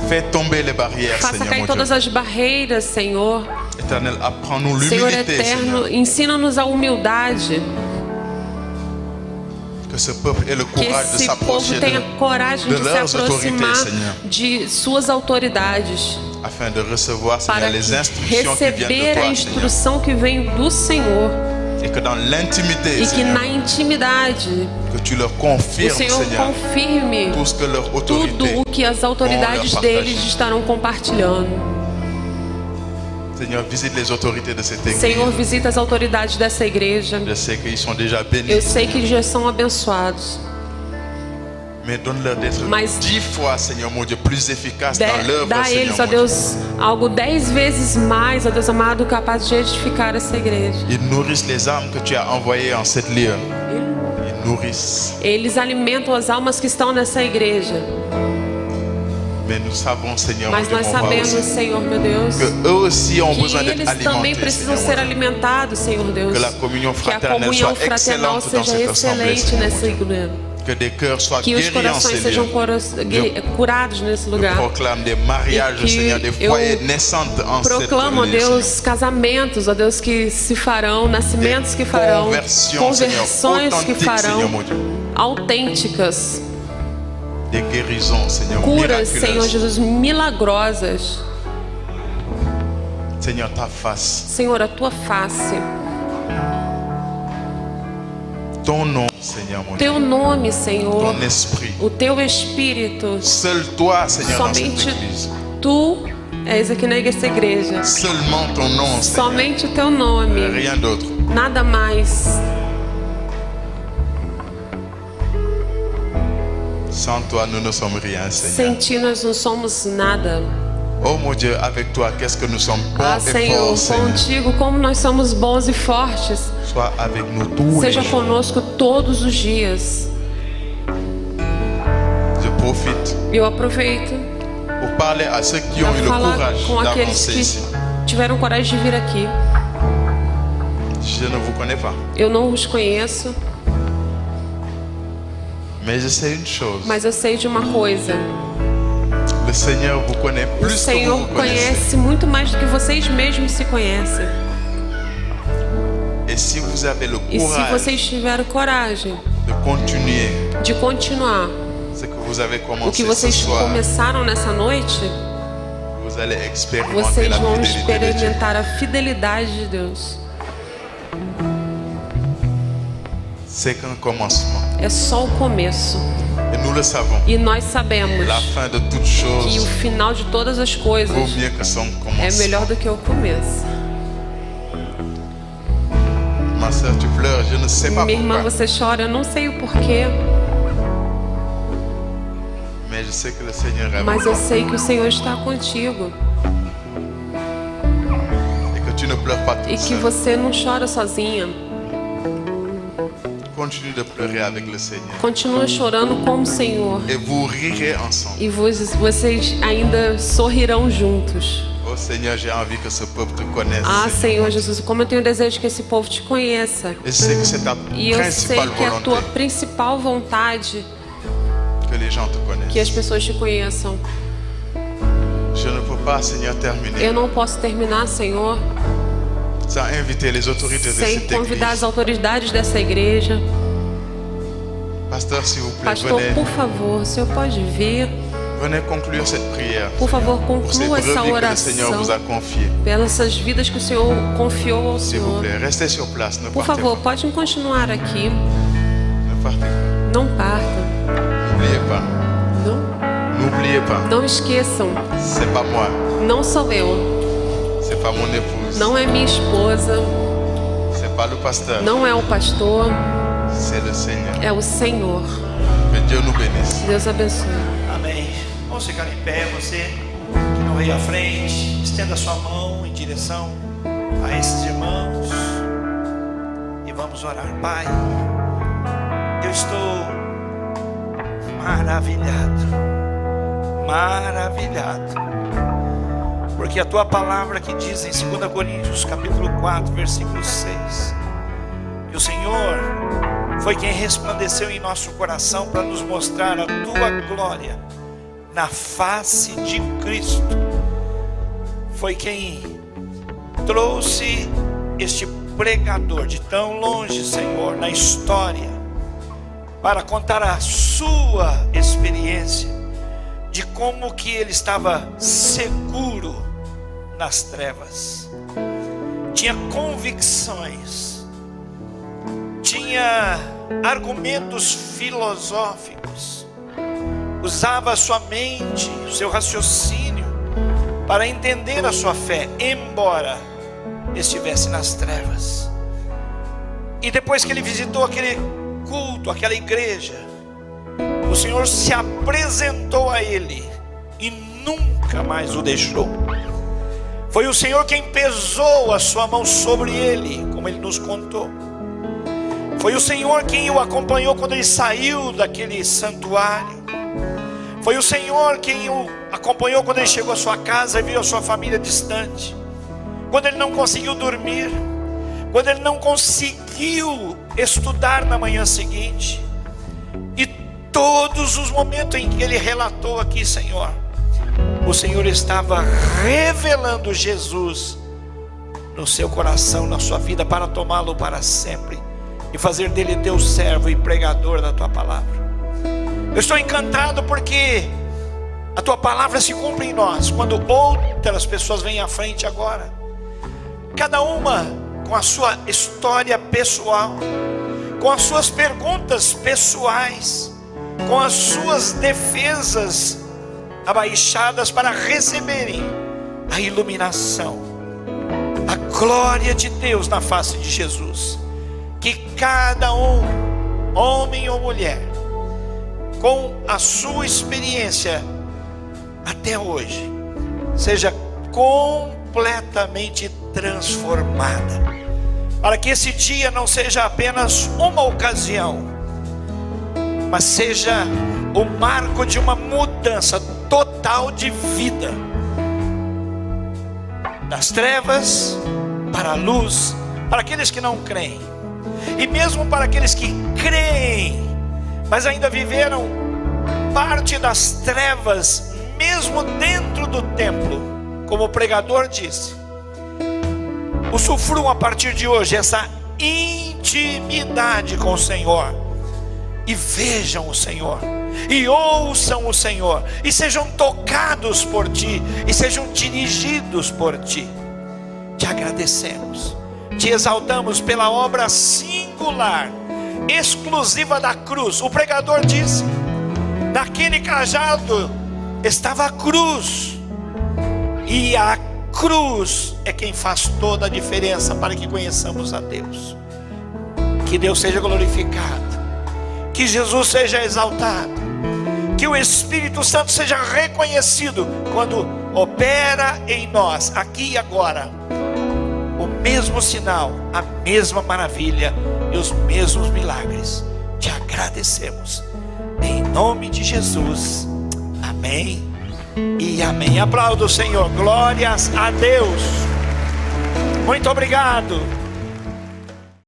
Fais tomber les barrières, Faça Seigneur, cair mon todas Dieu. as barreiras, Senhor. Éternel, apprends-nous Senhor l'humilité, eterno, Seigneur. ensina-nos a humildade. Que ce peuple ait le Que courage de esse povo s'approcher tenha coragem de de se leurs autorités, aproximar Seigneur, de suas autoridades. afin de recevoir, Seigneur, Para les instructions qui viennent receber de a toi, Seigneur. instrução que vem do Senhor. Et que dans l'intimité, E que Seigneur, na intimidade que tu leur o confirmes, Senhor Seigneur, confirme tout ce que leur autorité tudo o que as autoridades vont leur deles partager. estarão compartilhando. Seigneur, visite les autorités de cette église. Senhor, visita as autoridades dessa igreja. Je sais qu'ils sont déjà bénis. Eu sei que já são abençoados. Mais donne-leur d'être Mas 10 fois, Seigneur mon Dieu, plus efficace dans l'œuvre, dá a Seigneur eles, ó mon Dieu. Deus, algo 10 vezes mais, ó Deus amado, capaz de edificar essa igreja. Ils nourrissent les âmes que tu as envoyées en cette lieu. Ils nourrissent. Eles alimentam as almas que estão nessa igreja. Mais nous savons, Seigneur mon Mas Dieu, nós mon roi, sabemos, aussi, Senhor, meu Deus, que eux aussi ont que besoin d'être eles também alimentés, precisam Seigneur ser mon Dieu. alimentados, Senhor Deus. Que la communion Que a fraternelle comunhão soit fraternal excellente dans seja cette assemblée, excelente Seigneur nessa mon Dieu. igreja. Que des cœurs soient Que os guéris en corações ces sejam lieux. curados nesse Je lugar. proclame des mariages, E que Seigneur, des eu foyers naissantes en cette Proclamo, ó lieu, Deus, casamentos, ó Deus, que se farão, nascimentos que farão, conversões que farão, autênticas, des guérisons, Seigneur, curas, Senhor miraculeuses. Jesus, milagrosas. Seigneur, ta face, Senhor, a tua face, ton nom, Seigneur mon Dieu, teu nome, Senhor, ton esprit. o teu Espírito, Seul toi, Seigneur, dans cette somente église. tu és aqui nessa igreja. Seulement ton nom, Seigneur. Somente o teu nome, Rien d'autre. nada mais. Sans toi, nous ne sommes rien, Seigneur. Sem ti nós não somos nada. Oh mon Dieu, avec toi, qu'est-ce que nous sommes bons et Senhor, forts, Seigneur. contigo como nós somos bons e fortes. Sois avec nous tous Seja les jours. conosco todos os dias. Je profite. Eu aproveito Pour parler à ceux qui ont eu le falar courage com aqueles d'avancer que ici. tiveram coragem de vir aqui. Je ne vous connais pas. Eu não os conheço, Mais je sais une chose. mas eu sei de uma coisa. Le Seigneur vous connaît O plus que vous Senhor vous connaissez. conhece muito mais do que vocês mesmos se conhecem. Et si vous avez le E se courage vocês tiverem coragem de continuar de continuar ce que vous avez o que commencé ce vocês soir, começaram nessa noite, vous allez expérimenter vocês la vão fidélité de Dieu. experimentar a fidelidade de Deus. C'est qu'un commencement. É só o começo. Et nous le savons. E nós sabemos La fin de toute que o chose final de todas as coisas vaut mieux que son é commencement. melhor do que o começo. Ma soeur, tu pleures, je ne sais pas Minha irmã, pourquoi. você chora, eu não sei o porquê, Mais je sais que le Seigneur est mas eu bon. sei que o Senhor está contigo Et que tu ne pleures pas e toute que seule. você não chora sozinha. Continue de pleurer avec le Seigneur. Continua chorando com o Senhor Et vous rirez ensemble. e vocês ainda sorrirão juntos. Oh Seigneur, j'ai envie que ce peuple te connaisse. Ah, Seigneur. Senhor Jesus, como eu tenho desejo que esse povo te conheça. Et je sais que c'est ta E eu sei principale que a tua volonté principal vontade que les gens te que as connaissent. pessoas te conheçam. Je ne peux pas, Seigneur, terminer Eu não posso terminar, Senhor, sans inviter les autorités de sem cette convidar as église. autoridades dessa igreja. Pasteur, s'il vous plaît, Pastor, por favor, o senhor pode vir? venez conclure cette prière Por favor, pour ces conclua essa brebis que le Seigneur vous a oração confiées. pelas vidas que o Senhor confiou ao S'il vous Senhor. plaît, restez sur place, ne Por partez favor, pas. pode continuar aqui. Ne partez pas. Não partam. N'oubliez pas. N'oubliez pas. Não esqueçam. C'est pas moi. Não sou eu. C'est pas mon épouse. Não é minha esposa. C'est pas le pasteur. Não é o pastor. C'est le Seigneur. É o Senhor. Que Dieu nous bénisse. Deus abençoe. Amém. Vamos ficar em pé, você que não veio à frente, estenda sua mão em direção a esses irmãos e vamos orar. Pai, eu estou maravilhado, porque a tua palavra que diz em 2 Coríntios capítulo 4, versículo 6, que o Senhor foi quem resplandeceu em nosso coração para nos mostrar a tua glória na face de Cristo. Foi quem trouxe este pregador de tão longe, Senhor, na história, para contar a sua experiência de como que ele estava seguro nas trevas, tinha convicções, tinha argumentos filosóficos, usava a sua mente, o seu raciocínio para entender a sua fé, embora estivesse nas trevas. E depois que ele visitou aquele culto, aquela igreja, o Senhor se apresentou a ele e nunca mais o deixou. Foi o Senhor quem pesou a sua mão sobre ele, como ele nos contou. Foi o Senhor quem o acompanhou quando ele saiu daquele santuário. Foi o Senhor quem o acompanhou quando ele chegou à sua casa e viu a sua família distante, quando ele não conseguiu dormir, quando ele não conseguiu estudar na manhã seguinte, e todos os momentos em que ele relatou aqui, Senhor, o Senhor estava revelando Jesus no seu coração, na sua vida, para tomá-lo para sempre e fazer dele teu servo e pregador da tua palavra. Eu estou encantado porque a tua palavra se cumpre em nós, quando outras pessoas vêm à frente agora, cada uma com a sua história pessoal, com as suas perguntas pessoais, com as suas defesas abaixadas para receberem a iluminação, a glória de Deus na face de Jesus. Que cada um, homem ou mulher, com a sua experiência até hoje, seja completamente transformada, para que esse dia não seja apenas uma ocasião, mas seja o marco de uma mudança total de vida, das trevas para a luz, para aqueles que não creem, e mesmo para aqueles que creem, mas ainda viveram parte das trevas, mesmo dentro do templo. Como o pregador disse, usufruam a partir de hoje essa intimidade com o Senhor, e vejam o Senhor, e ouçam o Senhor, e sejam tocados por Ti, e sejam dirigidos por Ti. Te agradecemos, Te exaltamos pela obra singular, exclusiva da cruz. O pregador disse, naquele cajado estava a cruz, e a cruz é quem faz toda a diferença para que conheçamos a Deus. Que Deus seja glorificado, que Jesus seja exaltado, que o Espírito Santo seja reconhecido quando opera em nós, aqui e agora, o mesmo sinal, a mesma maravilha e os mesmos milagres. Te agradecemos, em nome de Jesus, amém e amém. Aplauda o Senhor, glórias a Deus. Muito obrigado.